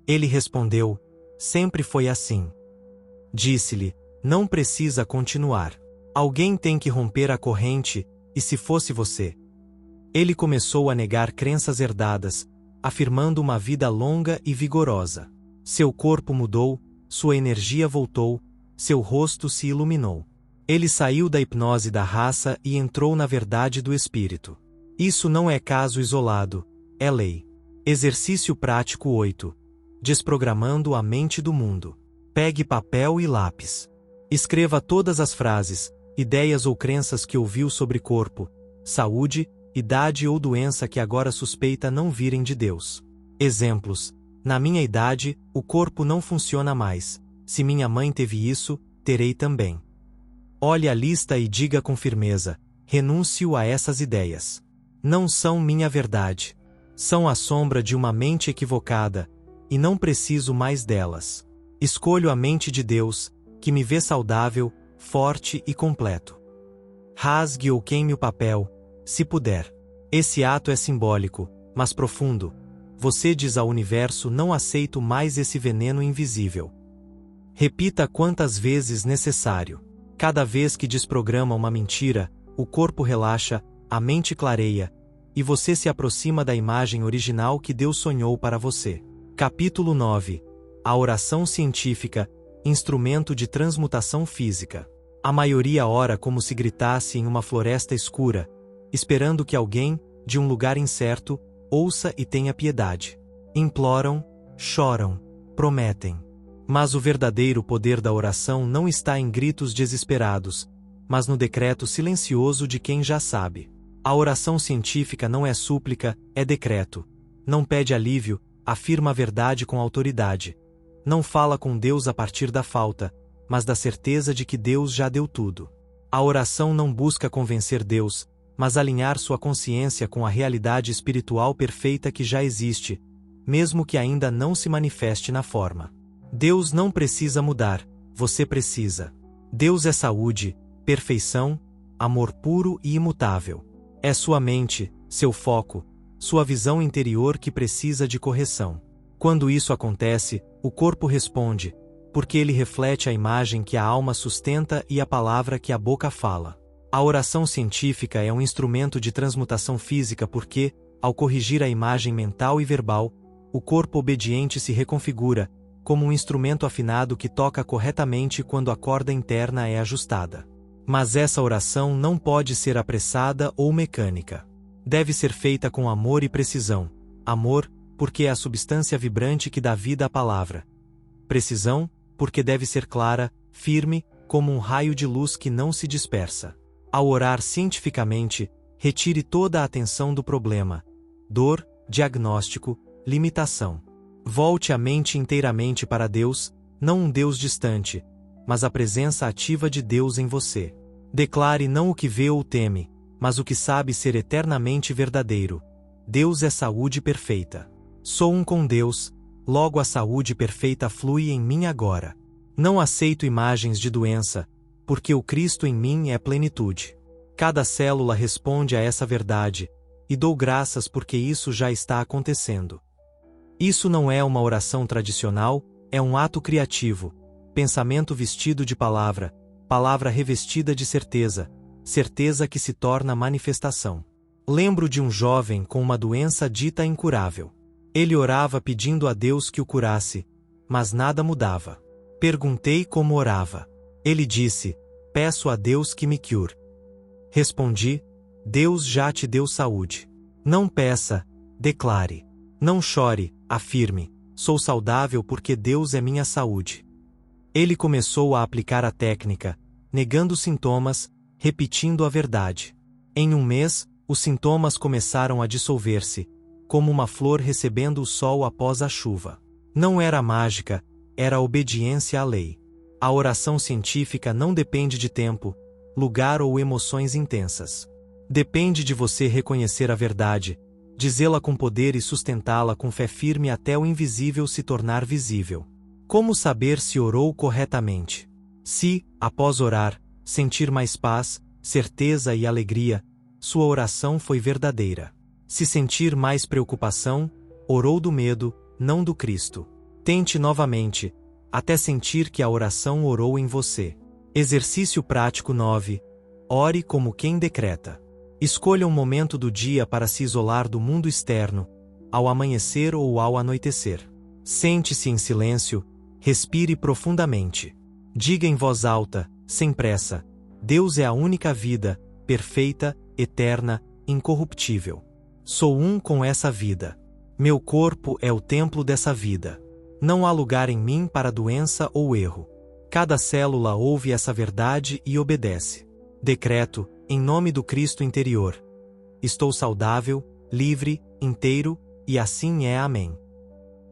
Ele respondeu: sempre foi assim. Disse-lhe: não precisa continuar. Alguém tem que romper a corrente, e se fosse você? Ele começou a negar crenças herdadas, afirmando uma vida longa e vigorosa. Seu corpo mudou, sua energia voltou, seu rosto se iluminou. Ele saiu da hipnose da raça e entrou na verdade do espírito. Isso não é caso isolado, é lei. Exercício prático 8. Desprogramando a mente do mundo. Pegue papel e lápis. Escreva todas as frases, ideias ou crenças que ouviu sobre corpo, saúde, idade ou doença que agora suspeita não virem de Deus. Exemplos: na minha idade, o corpo não funciona mais. Se minha mãe teve isso, terei também. Olhe a lista e diga com firmeza: renuncio a essas ideias. Não são minha verdade. São a sombra de uma mente equivocada, e não preciso mais delas. Escolho a mente de Deus, que me vê saudável, forte e completo. Rasgue ou queime o papel, se puder. Esse ato é simbólico, mas profundo. Você diz ao universo: não aceito mais esse veneno invisível. Repita quantas vezes necessário. Cada vez que desprograma uma mentira, o corpo relaxa, a mente clareia, e você se aproxima da imagem original que Deus sonhou para você. Capítulo 9. A oração científica, instrumento de transmutação física. A maioria ora como se gritasse em uma floresta escura, esperando que alguém, de um lugar incerto, ouça e tenha piedade. Imploram, choram, prometem. Mas o verdadeiro poder da oração não está em gritos desesperados, mas no decreto silencioso de quem já sabe. A oração científica não é súplica, é decreto. Não pede alívio, afirma a verdade com autoridade. Não fala com Deus a partir da falta, mas da certeza de que Deus já deu tudo. A oração não busca convencer Deus, mas alinhar sua consciência com a realidade espiritual perfeita que já existe, mesmo que ainda não se manifeste na forma. Deus não precisa mudar, você precisa. Deus é saúde, perfeição, amor puro e imutável. É sua mente, seu foco, sua visão interior que precisa de correção. Quando isso acontece, o corpo responde, porque ele reflete a imagem que a alma sustenta e a palavra que a boca fala. A oração científica é um instrumento de transmutação física porque, ao corrigir a imagem mental e verbal, o corpo obediente se reconfigura, como um instrumento afinado que toca corretamente quando a corda interna é ajustada. Mas essa oração não pode ser apressada ou mecânica. Deve ser feita com amor e precisão. Amor, porque é a substância vibrante que dá vida à palavra. Precisão, porque deve ser clara, firme, como um raio de luz que não se dispersa. Ao orar cientificamente, retire toda a atenção do problema, dor, diagnóstico, limitação. Volte a mente inteiramente para Deus, não um Deus distante, mas a presença ativa de Deus em você. Declare não o que vê ou teme, mas o que sabe ser eternamente verdadeiro. Deus é saúde perfeita. Sou um com Deus, logo a saúde perfeita flui em mim agora. Não aceito imagens de doença, porque o Cristo em mim é plenitude. Cada célula responde a essa verdade, e dou graças porque isso já está acontecendo. Isso não é uma oração tradicional, é um ato criativo, pensamento vestido de palavra, palavra revestida de certeza, certeza que se torna manifestação. Lembro de um jovem com uma doença dita incurável. Ele orava pedindo a Deus que o curasse, mas nada mudava. Perguntei como orava. Ele disse: peço a Deus que me cure. Respondi: Deus já te deu saúde. Não peça, declare. Não chore, afirme: sou saudável porque Deus é minha saúde. Ele começou a aplicar a técnica, negando sintomas, repetindo a verdade. Em um mês, os sintomas começaram a dissolver-se, como uma flor recebendo o sol após a chuva. Não era mágica, era obediência à lei. A oração científica não depende de tempo, lugar ou emoções intensas. Depende de você reconhecer a verdade, dizê-la com poder e sustentá-la com fé firme até o invisível se tornar visível. Como saber se orou corretamente? Se, após orar, sentir mais paz, certeza e alegria, sua oração foi verdadeira. Se sentir mais preocupação, orou do medo, não do Cristo. Tente novamente, até sentir que a oração orou em você. Exercício prático 9. Ore como quem decreta. Escolha um momento do dia para se isolar do mundo externo, ao amanhecer ou ao anoitecer. Sente-se em silêncio, respire profundamente. Diga em voz alta, sem pressa: Deus é a única vida, perfeita, eterna, incorruptível. Sou um com essa vida. Meu corpo é o templo dessa vida. Não há lugar em mim para doença ou erro. Cada célula ouve essa verdade e obedece. Decreto, em nome do Cristo interior: estou saudável, livre, inteiro, e assim é. Amém.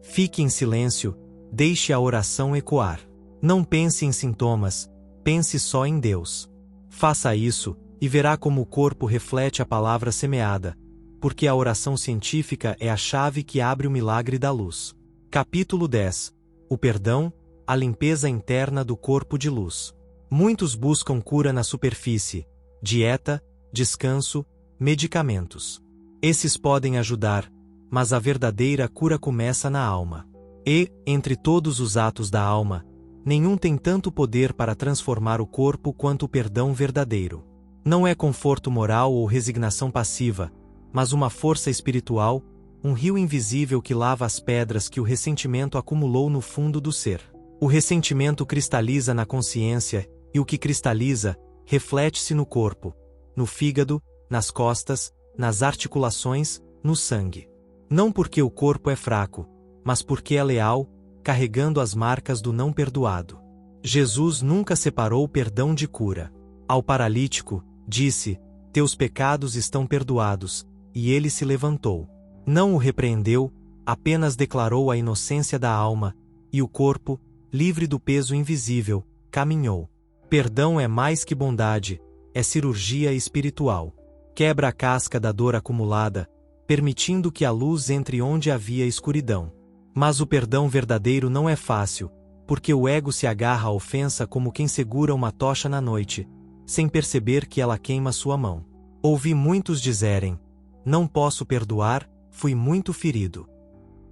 Fique em silêncio, deixe a oração ecoar. Não pense em sintomas, pense só em Deus. Faça isso, e verá como o corpo reflete a palavra semeada, porque a oração científica é a chave que abre o milagre da luz. Capítulo 10. O perdão, a limpeza interna do corpo de luz. Muitos buscam cura na superfície: dieta, descanso, medicamentos. Esses podem ajudar, mas a verdadeira cura começa na alma. E, entre todos os atos da alma, nenhum tem tanto poder para transformar o corpo quanto o perdão verdadeiro. Não é conforto moral ou resignação passiva, mas uma força espiritual, um rio invisível que lava as pedras que o ressentimento acumulou no fundo do ser. O ressentimento cristaliza na consciência, e o que cristaliza, reflete-se no corpo, no fígado, nas costas, nas articulações, no sangue. Não porque o corpo é fraco, mas porque é leal, carregando as marcas do não perdoado. Jesus nunca separou o perdão de cura. Ao paralítico, disse: teus pecados estão perdoados, e ele se levantou. Não o repreendeu, apenas declarou a inocência da alma, e o corpo, livre do peso invisível, caminhou. Perdão é mais que bondade, é cirurgia espiritual. Quebra a casca da dor acumulada, permitindo que a luz entre onde havia escuridão. Mas o perdão verdadeiro não é fácil, porque o ego se agarra à ofensa como quem segura uma tocha na noite, sem perceber que ela queima sua mão. Ouvi muitos dizerem: não posso perdoar, fui muito ferido.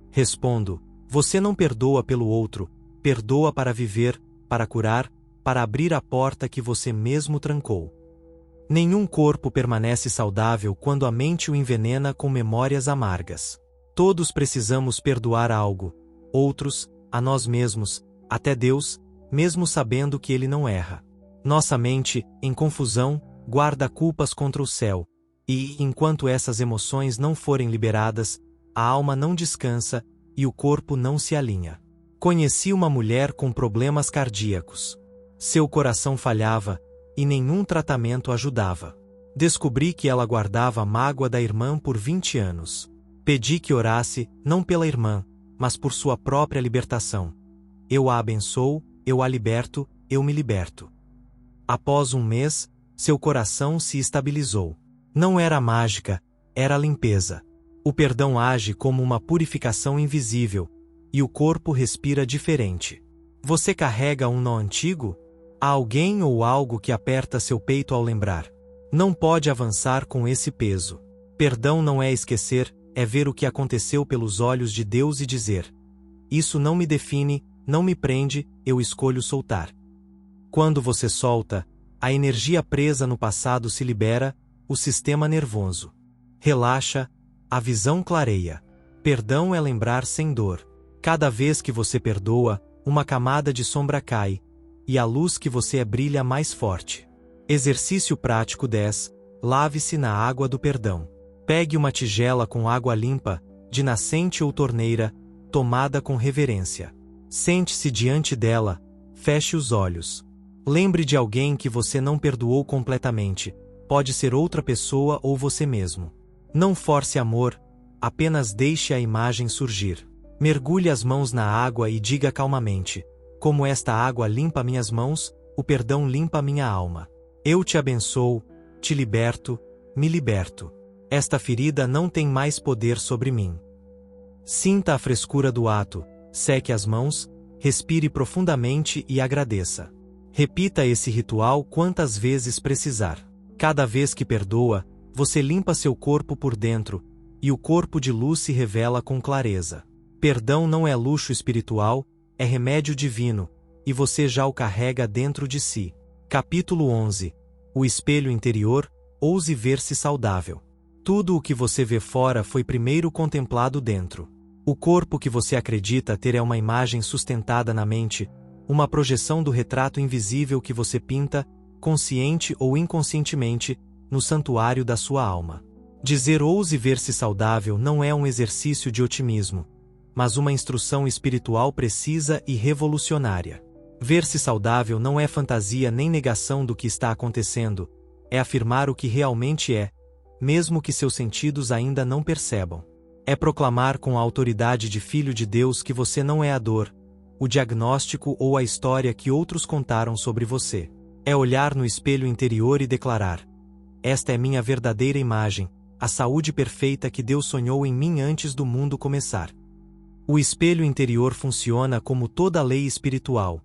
Respondo: você não perdoa pelo outro, perdoa para viver, para curar, para abrir a porta que você mesmo trancou. Nenhum corpo permanece saudável quando a mente o envenena com memórias amargas. Todos precisamos perdoar algo, outros, a nós mesmos, até Deus, mesmo sabendo que Ele não erra. Nossa mente, em confusão, guarda culpas contra o céu, e, enquanto essas emoções não forem liberadas, a alma não descansa e o corpo não se alinha. Conheci uma mulher com problemas cardíacos. Seu coração falhava, e nenhum tratamento ajudava. Descobri que ela guardava a mágoa da irmã por 20 anos. Pedi que orasse, não pela irmã, mas por sua própria libertação. Eu a abençoo, eu a liberto, eu me liberto. Após um mês, seu coração se estabilizou. Não era mágica, era limpeza. O perdão age como uma purificação invisível, e o corpo respira diferente. Você carrega um nó antigo? Há alguém ou algo que aperta seu peito ao lembrar. Não pode avançar com esse peso. Perdão não é esquecer, é ver o que aconteceu pelos olhos de Deus e dizer: isso não me define, não me prende, eu escolho soltar. Quando você solta, a energia presa no passado se libera, o sistema nervoso relaxa, a visão clareia. Perdão é lembrar sem dor. Cada vez que você perdoa, uma camada de sombra cai, e a luz que você brilha mais forte. Exercício prático 10. Lave-se na água do perdão. Pegue uma tigela com água limpa, de nascente ou torneira, tomada com reverência. Sente-se diante dela, feche os olhos. Lembre de alguém que você não perdoou completamente, pode ser outra pessoa ou você mesmo. Não force amor, apenas deixe a imagem surgir. Mergulhe as mãos na água e diga calmamente: como esta água limpa minhas mãos, o perdão limpa minha alma. Eu te abençoo, te liberto, me liberto. Esta ferida não tem mais poder sobre mim. Sinta a frescura do ato, seque as mãos, respire profundamente e agradeça. Repita esse ritual quantas vezes precisar. Cada vez que perdoa, você limpa seu corpo por dentro, e o corpo de luz se revela com clareza. Perdão não é luxo espiritual, é remédio divino, e você já o carrega dentro de si. Capítulo 11. O espelho interior, ouse ver-se saudável. Tudo o que você vê fora foi primeiro contemplado dentro. O corpo que você acredita ter é uma imagem sustentada na mente, uma projeção do retrato invisível que você pinta, consciente ou inconscientemente, no santuário da sua alma. Dizer ouse ver-se saudável não é um exercício de otimismo, mas uma instrução espiritual precisa e revolucionária. Ver-se saudável não é fantasia nem negação do que está acontecendo, é afirmar o que realmente é, mesmo que seus sentidos ainda não percebam. É proclamar com a autoridade de Filho de Deus que você não é a dor, o diagnóstico ou a história que outros contaram sobre você. É olhar no espelho interior e declarar: esta é minha verdadeira imagem, a saúde perfeita que Deus sonhou em mim antes do mundo começar. O espelho interior funciona como toda lei espiritual,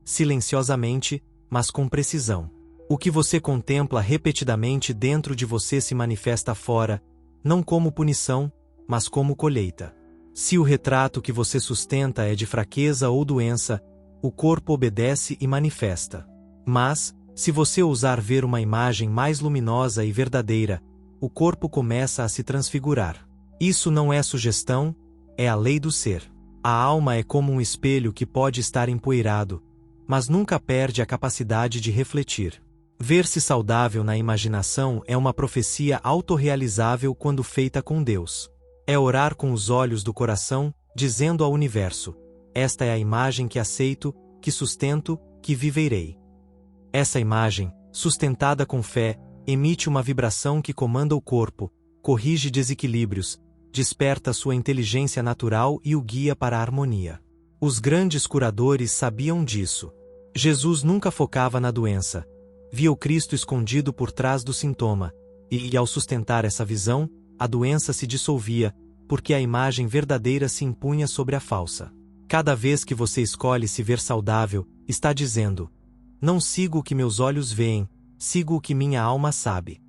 silenciosamente, mas com precisão. O que você contempla repetidamente dentro de você se manifesta fora, não como punição, mas como colheita. Se o retrato que você sustenta é de fraqueza ou doença, o corpo obedece e manifesta. Mas, se você ousar ver uma imagem mais luminosa e verdadeira, o corpo começa a se transfigurar. Isso não é sugestão, é a lei do ser. A alma é como um espelho que pode estar empoeirado, mas nunca perde a capacidade de refletir. Ver-se saudável na imaginação é uma profecia autorrealizável quando feita com Deus. É orar com os olhos do coração, dizendo ao universo: esta é a imagem que aceito, que sustento, que viverei. Essa imagem, sustentada com fé, emite uma vibração que comanda o corpo, corrige desequilíbrios, desperta sua inteligência natural e o guia para a harmonia. Os grandes curadores sabiam disso. Jesus nunca focava na doença. Via o Cristo escondido por trás do sintoma, e ao sustentar essa visão, a doença se dissolvia, porque a imagem verdadeira se impunha sobre a falsa. Cada vez que você escolhe se ver saudável, está dizendo: não sigo o que meus olhos veem, sigo o que minha alma sabe.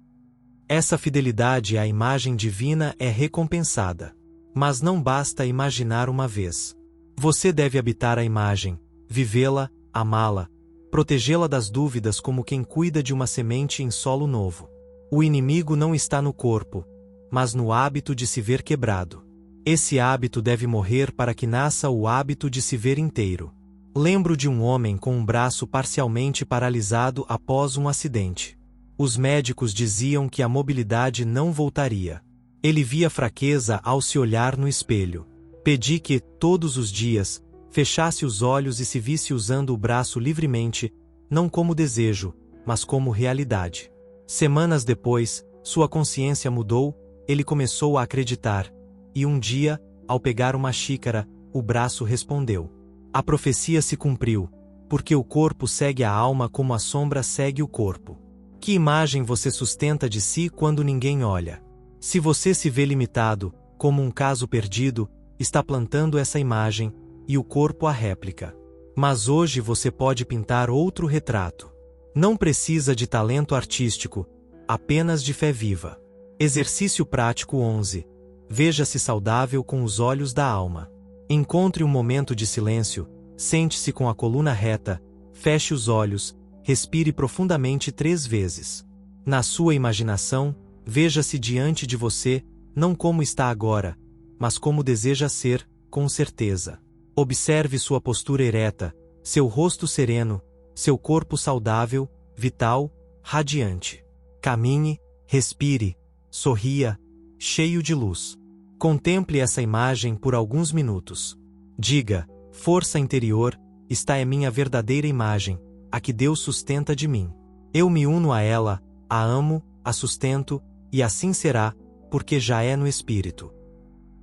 Essa fidelidade à imagem divina é recompensada. Mas não basta imaginar uma vez. Você deve habitar a imagem, vivê-la, amá-la, protegê-la das dúvidas como quem cuida de uma semente em solo novo. O inimigo não está no corpo, mas no hábito de se ver quebrado. Esse hábito deve morrer para que nasça o hábito de se ver inteiro. Lembro de um homem com um braço parcialmente paralisado após um acidente. Os médicos diziam que a mobilidade não voltaria. Ele via fraqueza ao se olhar no espelho. Pedi que, todos os dias, fechasse os olhos e se visse usando o braço livremente, não como desejo, mas como realidade. Semanas depois, sua consciência mudou, ele começou a acreditar, e um dia, ao pegar uma xícara, o braço respondeu. A profecia se cumpriu, porque o corpo segue a alma como a sombra segue o corpo. Que imagem você sustenta de si quando ninguém olha? Se você se vê limitado, como um caso perdido, está plantando essa imagem, e o corpo a réplica. Mas hoje você pode pintar outro retrato. Não precisa de talento artístico, apenas de fé viva. Exercício prático 11. veja-se saudável com os olhos da alma. Encontre um momento de silêncio, sente-se com a coluna reta, feche os olhos, respire profundamente 3 vezes. Na sua imaginação, veja-se diante de você, não como está agora, mas como deseja ser, com certeza. Observe sua postura ereta, seu rosto sereno, seu corpo saudável, vital, radiante. Caminhe, respire, sorria, cheio de luz. Contemple essa imagem por alguns minutos. Diga: força interior, esta é minha verdadeira imagem, a que Deus sustenta de mim. Eu me uno a ela, a amo, a sustento, e assim será, porque já é no Espírito.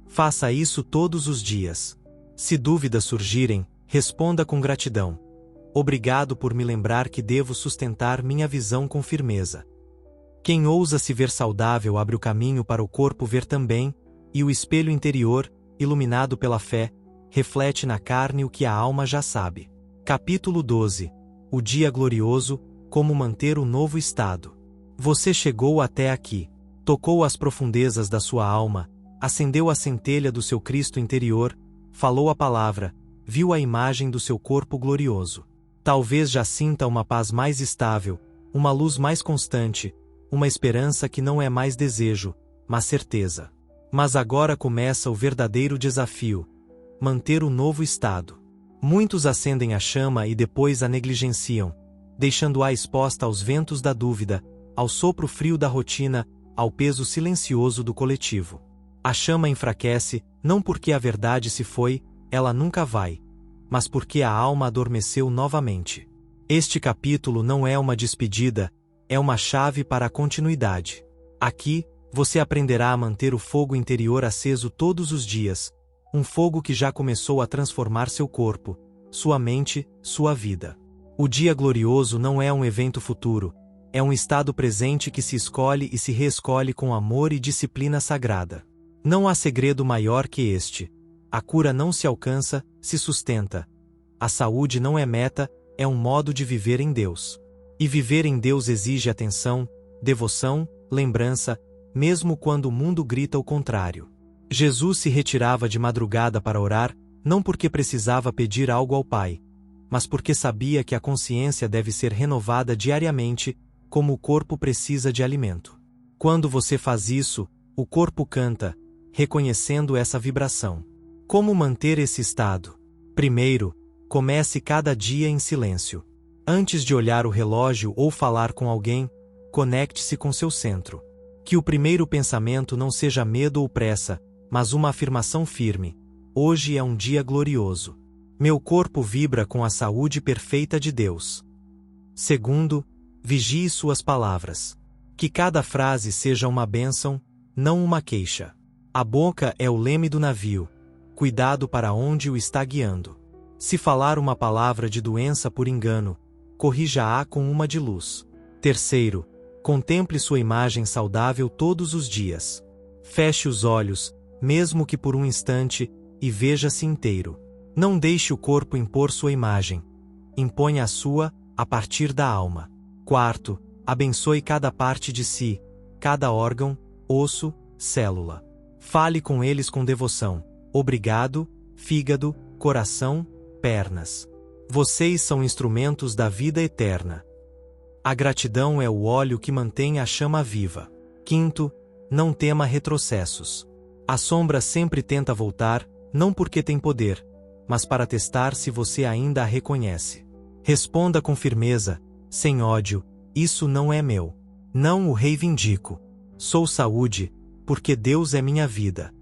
Faça isso todos os dias. Se dúvidas surgirem, responda com gratidão. Obrigado por me lembrar que devo sustentar minha visão com firmeza. Quem ousa se ver saudável abre o caminho para o corpo ver também, e o espelho interior, iluminado pela fé, reflete na carne o que a alma já sabe. Capítulo 12. O dia glorioso, como manter o novo estado. Você chegou até aqui. Tocou as profundezas da sua alma, acendeu a centelha do seu Cristo interior, falou a palavra, viu a imagem do seu corpo glorioso. Talvez já sinta uma paz mais estável, uma luz mais constante, uma esperança que não é mais desejo, mas certeza. Mas agora começa o verdadeiro desafio: manter o novo estado. Muitos acendem a chama e depois a negligenciam, deixando-a exposta aos ventos da dúvida, ao sopro frio da rotina, ao peso silencioso do coletivo. A chama enfraquece, não porque a verdade se foi, ela nunca vai, mas porque a alma adormeceu novamente. Este capítulo não é uma despedida, é uma chave para a continuidade. Aqui, você aprenderá a manter o fogo interior aceso todos os dias, um fogo que já começou a transformar seu corpo, sua mente, sua vida. O dia glorioso não é um evento futuro, é um estado presente que se escolhe e se reescolhe com amor e disciplina sagrada. Não há segredo maior que este. A cura não se alcança, se sustenta. A saúde não é meta, é um modo de viver em Deus. E viver em Deus exige atenção, devoção, lembrança, mesmo quando o mundo grita o contrário. Jesus se retirava de madrugada para orar, não porque precisava pedir algo ao Pai, mas porque sabia que a consciência deve ser renovada diariamente, como o corpo precisa de alimento. Quando você faz isso, o corpo canta, reconhecendo essa vibração. Como manter esse estado? Primeiro, comece cada dia em silêncio. Antes de olhar o relógio ou falar com alguém, conecte-se com seu centro. Que o primeiro pensamento não seja medo ou pressa, mas uma afirmação firme: hoje é um dia glorioso. Meu corpo vibra com a saúde perfeita de Deus. Segundo, vigie suas palavras. Que cada frase seja uma bênção, não uma queixa. A boca é o leme do navio. Cuidado para onde o está guiando. Se falar uma palavra de doença por engano, corrija-a com uma de luz. Terceiro, contemple sua imagem saudável todos os dias. Feche os olhos, mesmo que por um instante, e veja-se inteiro. Não deixe o corpo impor sua imagem. Imponha a sua, a partir da alma. Quarto, abençoe cada parte de si, cada órgão, osso, célula. Fale com eles com devoção. Obrigado, fígado, coração, pernas. Vocês são instrumentos da vida eterna. A gratidão é o óleo que mantém a chama viva. Quinto, não tema retrocessos. A sombra sempre tenta voltar, não porque tem poder, mas para testar se você ainda a reconhece. Responda com firmeza, sem ódio: isso não é meu. Não o reivindico. Sou saúde, porque Deus é minha vida.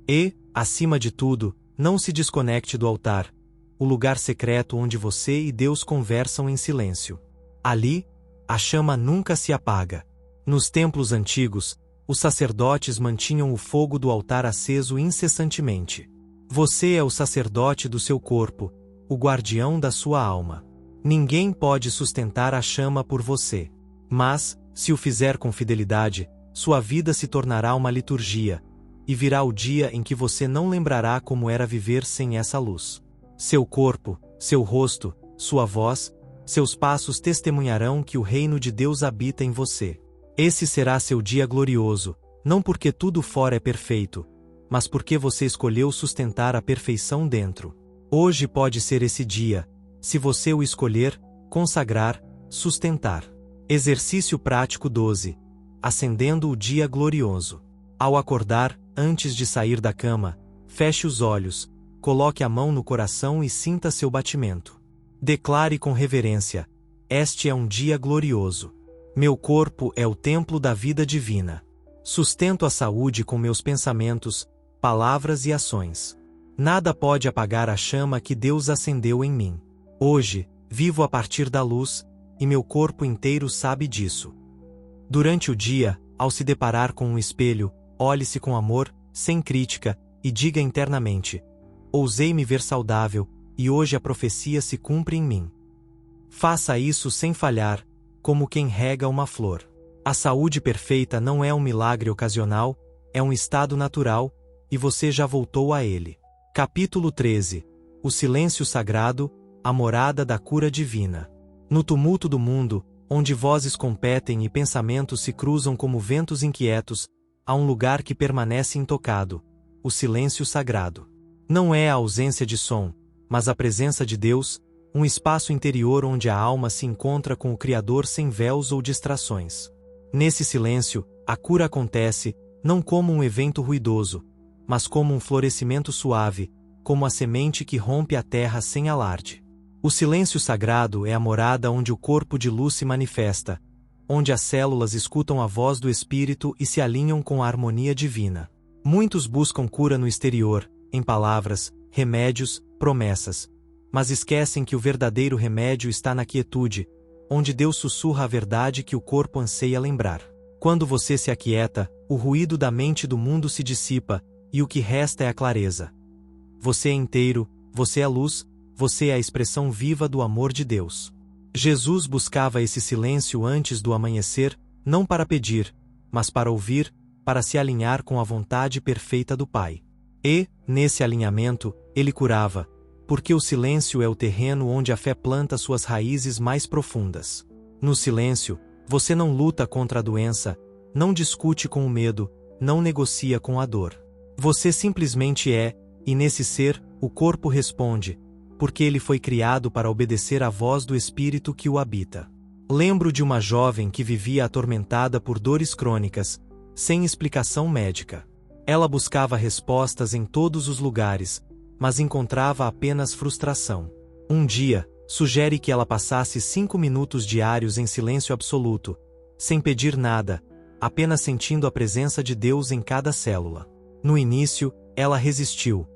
E, acima de tudo, não se desconecte do altar, o lugar secreto onde você e Deus conversam em silêncio. Ali, a chama nunca se apaga. Nos templos antigos, os sacerdotes mantinham o fogo do altar aceso incessantemente. Você é o sacerdote do seu corpo, o guardião da sua alma. Ninguém pode sustentar a chama por você. Mas, se o fizer com fidelidade, sua vida se tornará uma liturgia, e virá o dia em que você não lembrará como era viver sem essa luz. Seu corpo, seu rosto, sua voz, seus passos testemunharão que o reino de Deus habita em você. Esse será seu dia glorioso, Não porque tudo fora é perfeito, mas porque você escolheu sustentar a perfeição dentro. Hoje pode ser esse dia, se você o escolher, consagrar, sustentar. Exercício prático 12. Acendendo o dia glorioso. Ao acordar, antes de sair da cama, feche os olhos, coloque a mão no coração e sinta seu batimento. Declare com reverência: este é um dia glorioso. Meu corpo é o templo da vida divina. Sustento a saúde com meus pensamentos, palavras e ações. Nada pode apagar a chama que Deus acendeu em mim. Hoje, vivo a partir da luz, e meu corpo inteiro sabe disso. Durante o dia, ao se deparar com um espelho, olhe-se com amor, sem crítica, e diga internamente: ousei me ver saudável, e hoje a profecia se cumpre em mim. Faça isso sem falhar, como quem rega uma flor. A saúde perfeita não é um milagre ocasional, é um estado natural, e você já voltou a ele. Capítulo 13. O silêncio sagrado, a morada da cura divina. No tumulto do mundo, onde vozes competem e pensamentos se cruzam como ventos inquietos, há um lugar que permanece intocado: o silêncio sagrado. Não é a ausência de som, mas a presença de Deus, um espaço interior onde a alma se encontra com o Criador sem véus ou distrações. Nesse silêncio, a cura acontece, não como um evento ruidoso, mas como um florescimento suave, como a semente que rompe a terra sem alarde. O silêncio sagrado é a morada onde o corpo de luz se manifesta, onde as células escutam a voz do Espírito e se alinham com a harmonia divina. Muitos buscam cura no exterior, em palavras, remédios, promessas, mas esquecem que o verdadeiro remédio está na quietude, onde Deus sussurra a verdade que o corpo anseia lembrar. Quando você se aquieta, o ruído da mente do mundo se dissipa, e o que resta é a clareza. Você é inteiro, você é luz, você é a expressão viva do amor de Deus. Jesus buscava esse silêncio antes do amanhecer, não para pedir, mas para ouvir, para se alinhar com a vontade perfeita do Pai. E, nesse alinhamento, ele curava, porque o silêncio é o terreno onde a fé planta suas raízes mais profundas. No silêncio, você não luta contra a doença, não discute com o medo, não negocia com a dor. Você simplesmente é, e nesse ser, o corpo responde, porque ele foi criado para obedecer à voz do Espírito que o habita. Lembro de uma jovem que vivia atormentada por dores crônicas, sem explicação médica. Ela buscava respostas em todos os lugares, mas encontrava apenas frustração. Um dia, sugere que ela passasse 5 minutos diários em silêncio absoluto, sem pedir nada, apenas sentindo a presença de Deus em cada célula. No início, ela resistiu.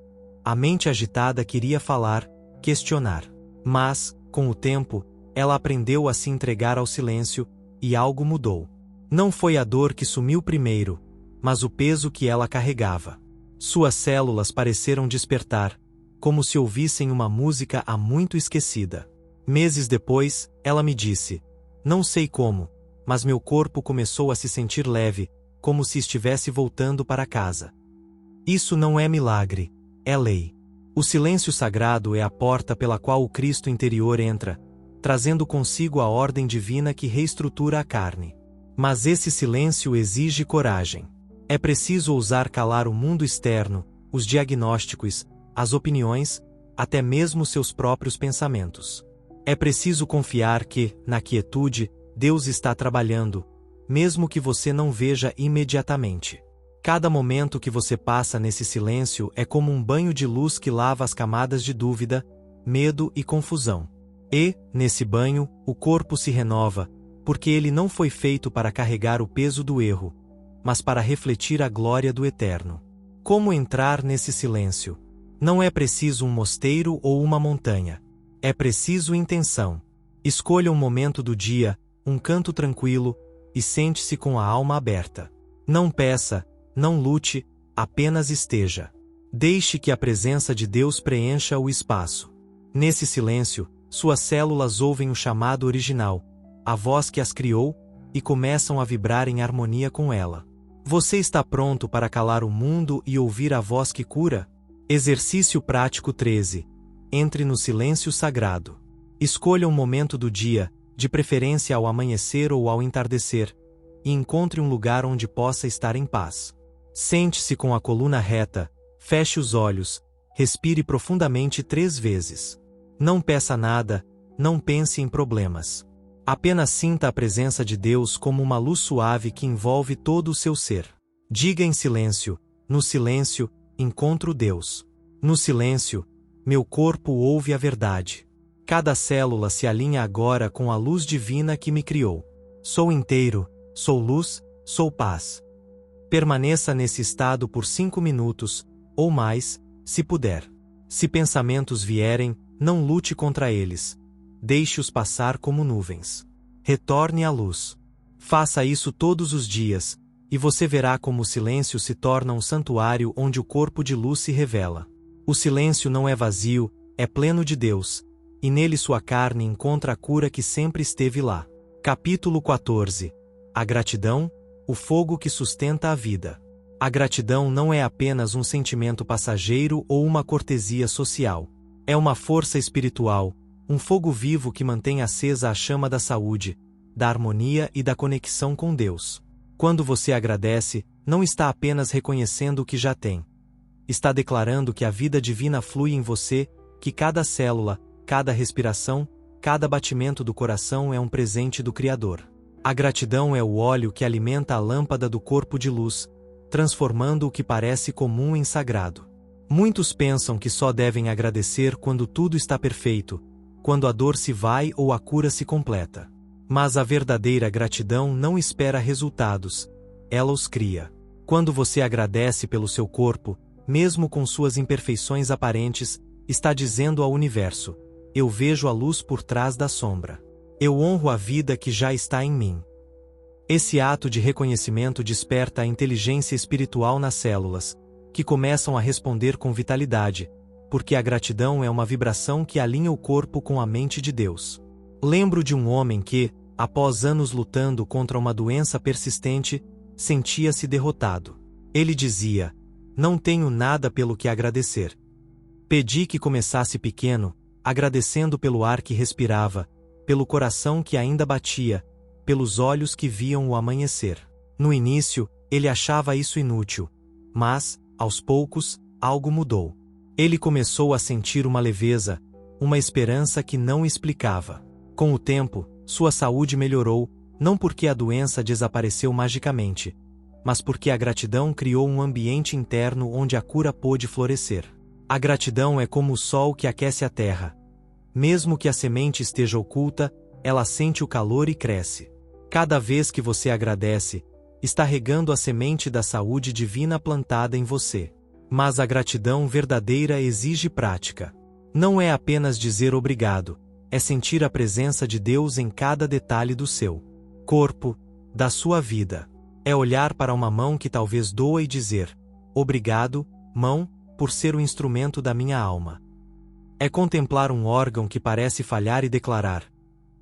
A mente agitada queria falar, questionar. Mas, com o tempo, ela aprendeu a se entregar ao silêncio, e algo mudou. Não foi a dor que sumiu primeiro, mas o peso que ela carregava. Suas células pareceram despertar, como se ouvissem uma música há muito esquecida. Meses depois, ela me disse: não sei como, mas meu corpo começou a se sentir leve, como se estivesse voltando para casa. Isso não é milagre, é lei. O silêncio sagrado é a porta pela qual o Cristo interior entra, trazendo consigo a ordem divina que reestrutura a carne. Mas esse silêncio exige coragem. É preciso ousar calar o mundo externo, os diagnósticos, as opiniões, até mesmo seus próprios pensamentos. É preciso confiar que, na quietude, Deus está trabalhando, mesmo que você não veja imediatamente. Cada momento que você passa nesse silêncio é como um banho de luz que lava as camadas de dúvida, medo e confusão. E, nesse banho, o corpo se renova, porque ele não foi feito para carregar o peso do erro, mas para refletir a glória do Eterno. Como entrar nesse silêncio? Não é preciso um mosteiro ou uma montanha. É preciso intenção. Escolha um momento do dia, um canto tranquilo, e sente-se com a alma aberta. Não peça, não lute, apenas esteja. Deixe que a presença de Deus preencha o espaço. Nesse silêncio, suas células ouvem o chamado original, a voz que as criou, e começam a vibrar em harmonia com ela. Você está pronto para calar o mundo e ouvir a voz que cura? Exercício prático 13. Entre no silêncio sagrado. Escolha um momento do dia, de preferência ao amanhecer ou ao entardecer, e encontre um lugar onde possa estar em paz. Sente-se com a coluna reta, feche os olhos, respire profundamente 3 vezes. Não peça nada, não pense em problemas. Apenas sinta a presença de Deus como uma luz suave que envolve todo o seu ser. Diga em silêncio: no silêncio, encontro Deus. No silêncio, meu corpo ouve a verdade. Cada célula se alinha agora com a luz divina que me criou. Sou inteiro, sou luz, sou paz. Permaneça nesse estado por 5 minutos, ou mais, se puder. Se pensamentos vierem, não lute contra eles. Deixe-os passar como nuvens. Retorne à luz. Faça isso todos os dias, e você verá como o silêncio se torna um santuário onde o corpo de luz se revela. O silêncio não é vazio, é pleno de Deus, e nele sua carne encontra a cura que sempre esteve lá. Capítulo 14. A gratidão, o fogo que sustenta a vida. A gratidão não é apenas um sentimento passageiro ou uma cortesia social. É uma força espiritual, um fogo vivo que mantém acesa a chama da saúde, da harmonia e da conexão com Deus. Quando você agradece, não está apenas reconhecendo o que já tem. Está declarando que a vida divina flui em você, que cada célula, cada respiração, cada batimento do coração é um presente do Criador. A gratidão é o óleo que alimenta a lâmpada do corpo de luz, transformando o que parece comum em sagrado. Muitos pensam que só devem agradecer quando tudo está perfeito, quando a dor se vai ou a cura se completa. Mas a verdadeira gratidão não espera resultados, ela os cria. Quando você agradece pelo seu corpo, mesmo com suas imperfeições aparentes, está dizendo ao universo: eu vejo a luz por trás da sombra. Eu honro a vida que já está em mim. Esse ato de reconhecimento desperta a inteligência espiritual nas células, que começam a responder com vitalidade, porque a gratidão é uma vibração que alinha o corpo com a mente de Deus. Lembro de um homem que, após anos lutando contra uma doença persistente, sentia-se derrotado. Ele dizia: não tenho nada pelo que agradecer. Pedi que começasse pequeno, agradecendo pelo ar que respirava, pelo coração que ainda batia, pelos olhos que viam o amanhecer. No início, ele achava isso inútil, mas, aos poucos, algo mudou. Ele começou a sentir uma leveza, uma esperança que não explicava. Com o tempo, sua saúde melhorou, não porque a doença desapareceu magicamente, mas porque a gratidão criou um ambiente interno onde a cura pôde florescer. A gratidão é como o sol que aquece a terra. Mesmo que a semente esteja oculta, ela sente o calor e cresce. Cada vez que você agradece, está regando a semente da saúde divina plantada em você. Mas a gratidão verdadeira exige prática. Não é apenas dizer obrigado, é sentir a presença de Deus em cada detalhe do seu corpo, da sua vida. É olhar para uma mão que talvez doa e dizer: obrigado, mão, por ser o instrumento da minha alma. É contemplar um órgão que parece falhar e declarar: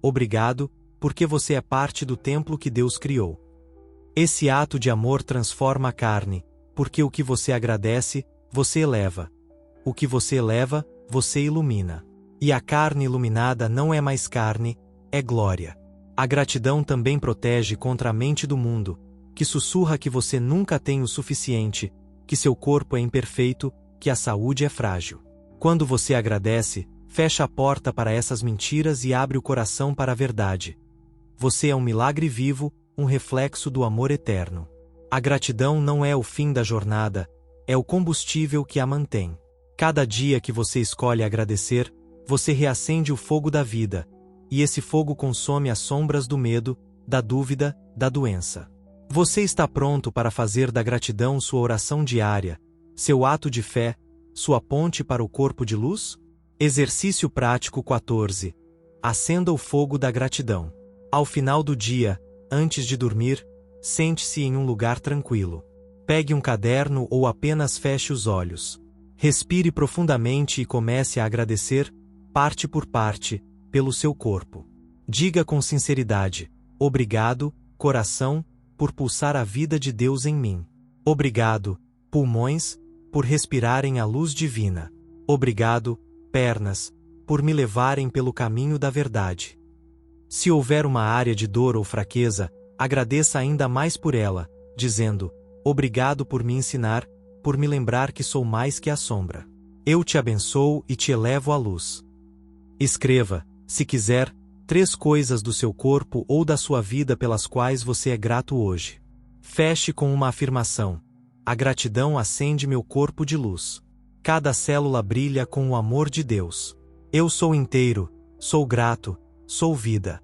obrigado, porque você é parte do templo que Deus criou. Esse ato de amor transforma a carne, porque o que você agradece, você eleva. O que você eleva, você ilumina. E a carne iluminada não é mais carne, é glória. A gratidão também protege contra a mente do mundo, que sussurra que você nunca tem o suficiente, que seu corpo é imperfeito, que a saúde é frágil. Quando você agradece, fecha a porta para essas mentiras e abre o coração para a verdade. Você é um milagre vivo, um reflexo do amor eterno. A gratidão não é o fim da jornada, é o combustível que a mantém. Cada dia que você escolhe agradecer, você reacende o fogo da vida, e esse fogo consome as sombras do medo, da dúvida, da doença. Você está pronto para fazer da gratidão sua oração diária, seu ato de fé, sua ponte para o corpo de luz? Exercício prático 14. Acenda o fogo da gratidão. Ao final do dia, antes de dormir, sente-se em um lugar tranquilo. Pegue um caderno ou apenas feche os olhos. Respire profundamente e comece a agradecer, parte por parte, pelo seu corpo. Diga com sinceridade: obrigado, coração, por pulsar a vida de Deus em mim. Obrigado, pulmões, por respirarem a luz divina. Obrigado, pernas, por me levarem pelo caminho da verdade. Se houver uma área de dor ou fraqueza, Agradeça ainda mais por ela, dizendo: obrigado por me ensinar, por me lembrar que sou mais que a sombra. Eu te abençoo e te elevo à luz. Escreva, se quiser, 3 coisas do seu corpo ou da sua vida pelas quais você é grato hoje. Feche com uma afirmação: a gratidão acende meu corpo de luz. Cada célula brilha com o amor de Deus. Eu sou inteiro, sou grato, sou vida.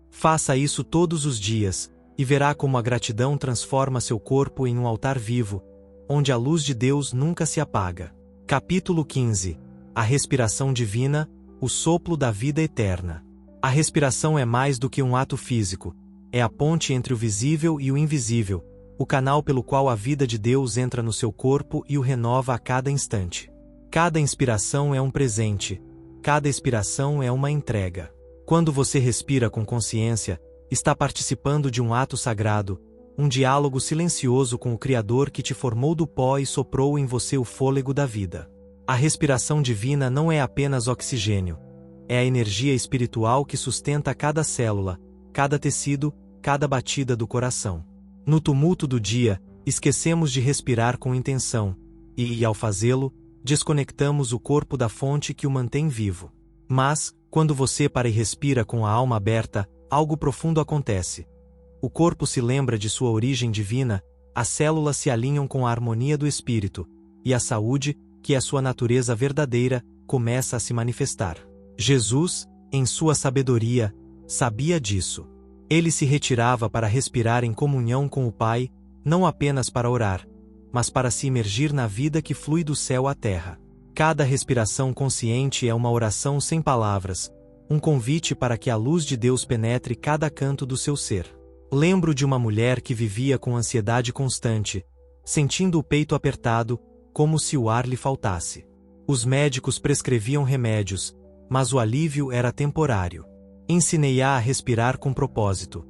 Faça isso todos os dias, e verá como a gratidão transforma seu corpo em um altar vivo, onde a luz de Deus nunca se apaga. Capítulo 15. A respiração divina, o soplo da vida eterna. A respiração é mais do que um ato físico, é a ponte entre o visível e o invisível, o canal pelo qual a vida de Deus entra no seu corpo e o renova a cada instante. Cada inspiração é um presente, cada expiração é uma entrega. Quando você respira com consciência, está participando de um ato sagrado, um diálogo silencioso com o Criador que te formou do pó e soprou em você o fôlego da vida. A respiração divina não é apenas oxigênio, é a energia espiritual que sustenta cada célula, cada tecido, cada batida do coração. No tumulto do dia, esquecemos de respirar com intenção, e, ao fazê-lo, desconectamos o corpo da fonte que o mantém vivo. Mas, quando você para e respira com a alma aberta, algo profundo acontece. O corpo se lembra de sua origem divina, as células se alinham com a harmonia do espírito, e a saúde, que é sua natureza verdadeira, começa a se manifestar. Jesus, em sua sabedoria, sabia disso. Ele se retirava para respirar em comunhão com o Pai, não apenas para orar, mas para se imergir na vida que flui do céu à terra. Cada respiração consciente é uma oração sem palavras, um convite para que a luz de Deus penetre cada canto do seu ser. Lembro de uma mulher que vivia com ansiedade constante, sentindo o peito apertado, como se o ar lhe faltasse. Os médicos prescreviam remédios, mas o alívio era temporário. Ensinei-a a respirar com propósito,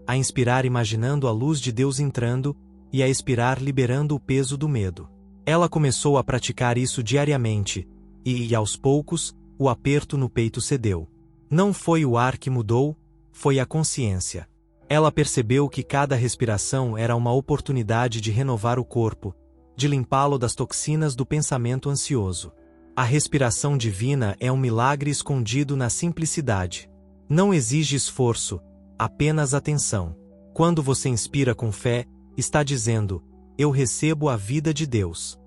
a inspirar imaginando a luz de Deus entrando, e a expirar liberando o peso do medo. Ela começou a praticar isso diariamente, e aos poucos, o aperto no peito cedeu. Não foi o ar que mudou, foi a consciência. Ela percebeu que cada respiração era uma oportunidade de renovar o corpo, de limpá-lo das toxinas do pensamento ansioso. A respiração divina é um milagre escondido na simplicidade. Não exige esforço, apenas atenção. Quando você inspira com fé, está dizendo: eu recebo a vida de Deus.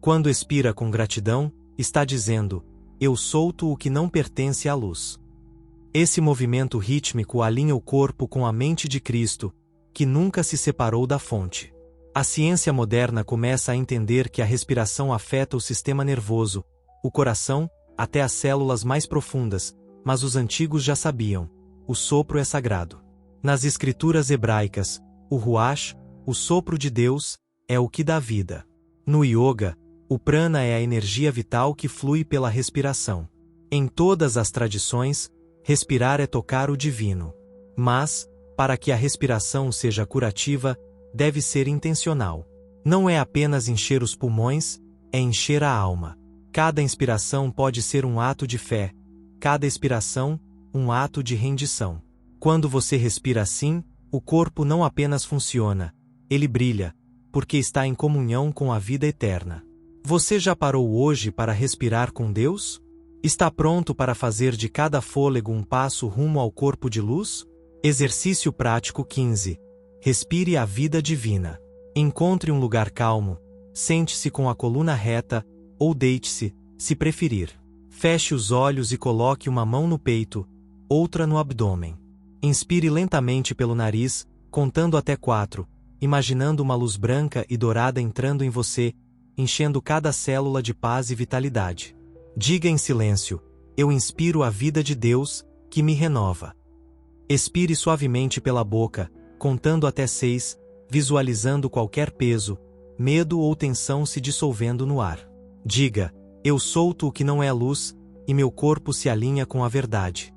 Quando expira com gratidão, está dizendo: eu solto o que não pertence à luz. Esse movimento rítmico alinha o corpo com a mente de Cristo, que nunca se separou da fonte. A ciência moderna começa a entender que a respiração afeta o sistema nervoso, o coração, até as células mais profundas, mas os antigos já sabiam: o sopro é sagrado. Nas escrituras hebraicas, o ruach, o sopro de Deus, é o que dá vida. No yoga, o prana é a energia vital que flui pela respiração. Em todas as tradições, respirar é tocar o divino. Mas, para que a respiração seja curativa, deve ser intencional. Não é apenas encher os pulmões, é encher a alma. Cada inspiração pode ser um ato de fé, cada expiração, um ato de rendição. Quando você respira assim, o corpo não apenas funciona, ele brilha, porque está em comunhão com a vida eterna. Você já parou hoje para respirar com Deus? Está pronto para fazer de cada fôlego um passo rumo ao corpo de luz? Exercício prático 15. Respire a vida divina. Encontre um lugar calmo, sente-se com a coluna reta, ou deite-se, se preferir. Feche os olhos e coloque uma mão no peito, outra no abdômen. Inspire lentamente pelo nariz, contando até 4, imaginando uma luz branca e dourada entrando em você, enchendo cada célula de paz e vitalidade. Diga em silêncio: eu inspiro a vida de Deus, que me renova. Expire suavemente pela boca, contando até 6, visualizando qualquer peso, medo ou tensão se dissolvendo no ar. Diga: eu solto o que não é luz, e meu corpo se alinha com a verdade.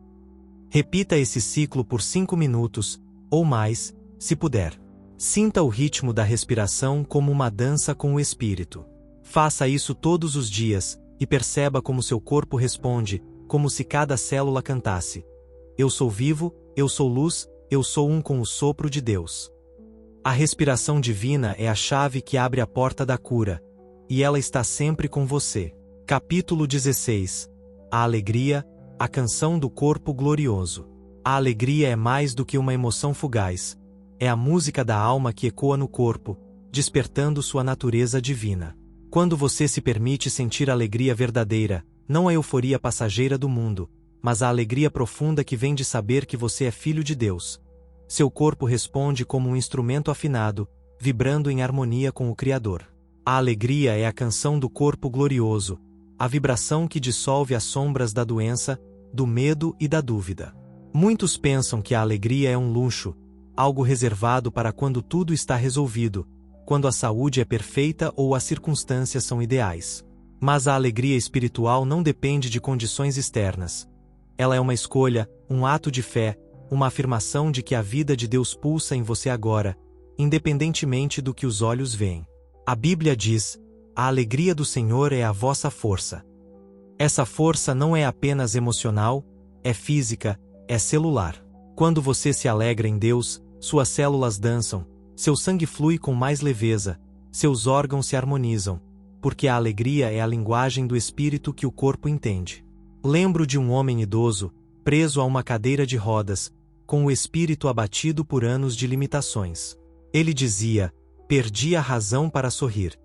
Repita esse ciclo por 5 minutos, ou mais, se puder. Sinta o ritmo da respiração como uma dança com o espírito. Faça isso todos os dias, e perceba como seu corpo responde, como se cada célula cantasse: eu sou vivo, eu sou luz, eu sou um com o sopro de Deus. A respiração divina é a chave que abre a porta da cura, e ela está sempre com você. Capítulo 16. A alegria, a canção do corpo glorioso. A alegria é mais do que uma emoção fugaz. É a música da alma que ecoa no corpo, despertando sua natureza divina. Quando você se permite sentir a alegria verdadeira, não a euforia passageira do mundo, mas a alegria profunda que vem de saber que você é filho de Deus. Seu corpo responde como um instrumento afinado, vibrando em harmonia com o Criador. A alegria é a canção do corpo glorioso, a vibração que dissolve as sombras da doença, do medo e da dúvida. Muitos pensam que a alegria é um luxo, algo reservado para quando tudo está resolvido, quando a saúde é perfeita ou as circunstâncias são ideais. Mas a alegria espiritual não depende de condições externas. Ela é uma escolha, um ato de fé, uma afirmação de que a vida de Deus pulsa em você agora, independentemente do que os olhos veem. A Bíblia diz: a alegria do Senhor é a vossa força. Essa força não é apenas emocional, é física, é celular. Quando você se alegra em Deus, suas células dançam, seu sangue flui com mais leveza, seus órgãos se harmonizam, porque a alegria é a linguagem do espírito que o corpo entende. Lembro de um homem idoso, preso a uma cadeira de rodas, com o espírito abatido por anos de limitações. Ele dizia: perdi a razão para sorrir.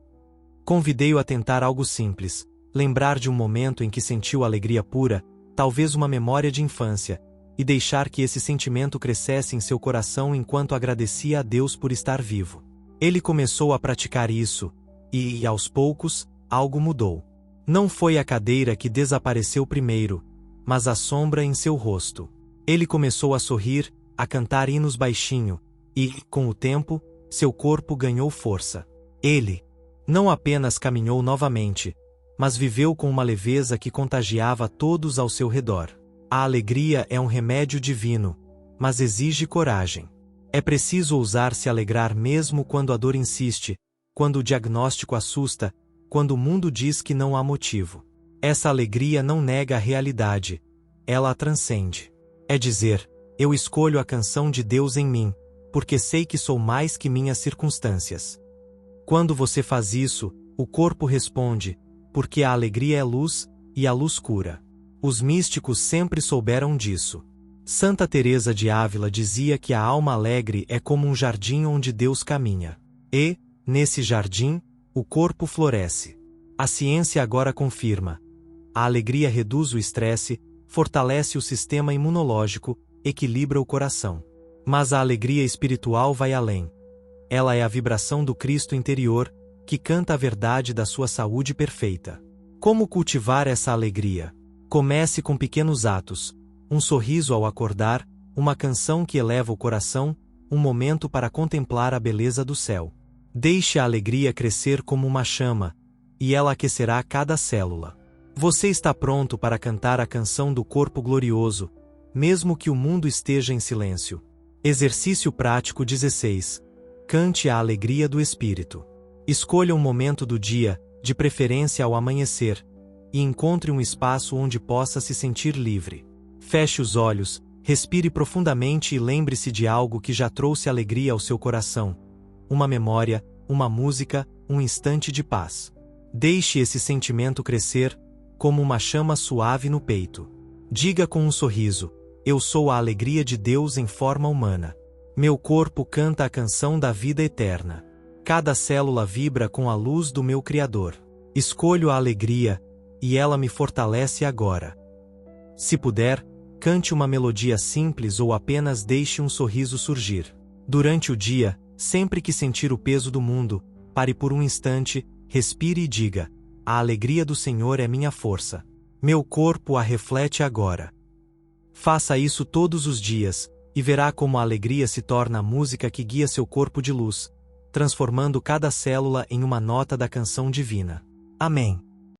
Convidei-o a tentar algo simples, lembrar de um momento em que sentiu alegria pura, talvez uma memória de infância, e deixar que esse sentimento crescesse em seu coração enquanto agradecia a Deus por estar vivo. Ele começou a praticar isso, e, aos poucos, algo mudou. Não foi a cadeira que desapareceu primeiro, mas a sombra em seu rosto. Ele começou a sorrir, a cantar hinos baixinho, e, com o tempo, seu corpo ganhou força. Ele não apenas caminhou novamente, mas viveu com uma leveza que contagiava todos ao seu redor. A alegria é um remédio divino, mas exige coragem. É preciso ousar se alegrar mesmo quando a dor insiste, quando o diagnóstico assusta, quando o mundo diz que não há motivo. Essa alegria não nega a realidade, ela a transcende. É dizer: eu escolho a canção de Deus em mim, porque sei que sou mais que minhas circunstâncias. Quando você faz isso, o corpo responde, porque a alegria é luz, e a luz cura. Os místicos sempre souberam disso. Santa Teresa de Ávila dizia que a alma alegre é como um jardim onde Deus caminha. E, nesse jardim, o corpo floresce. A ciência agora confirma. A alegria reduz o estresse, fortalece o sistema imunológico, equilibra o coração. Mas a alegria espiritual vai além. Ela é a vibração do Cristo interior, que canta a verdade da sua saúde perfeita. Como cultivar essa alegria? Comece com pequenos atos, um sorriso ao acordar, uma canção que eleva o coração, um momento para contemplar a beleza do céu. Deixe a alegria crescer como uma chama, e ela aquecerá cada célula. Você está pronto para cantar a canção do corpo glorioso, mesmo que o mundo esteja em silêncio. Exercício prático 16. Cante a alegria do Espírito. Escolha um momento do dia, de preferência ao amanhecer, e encontre um espaço onde possa se sentir livre. Feche os olhos, respire profundamente e lembre-se de algo que já trouxe alegria ao seu coração. Uma memória, uma música, um instante de paz. Deixe esse sentimento crescer, como uma chama suave no peito. Diga com um sorriso: eu sou a alegria de Deus em forma humana. Meu corpo canta a canção da vida eterna. Cada célula vibra com a luz do meu Criador. Escolho a alegria, e ela me fortalece agora. Se puder, cante uma melodia simples ou apenas deixe um sorriso surgir. Durante o dia, sempre que sentir o peso do mundo, pare por um instante, respire e diga: a alegria do Senhor é minha força. Meu corpo a reflete agora. Faça isso todos os dias, e verá como a alegria se torna a música que guia seu corpo de luz, transformando cada célula em uma nota da canção divina. Amém.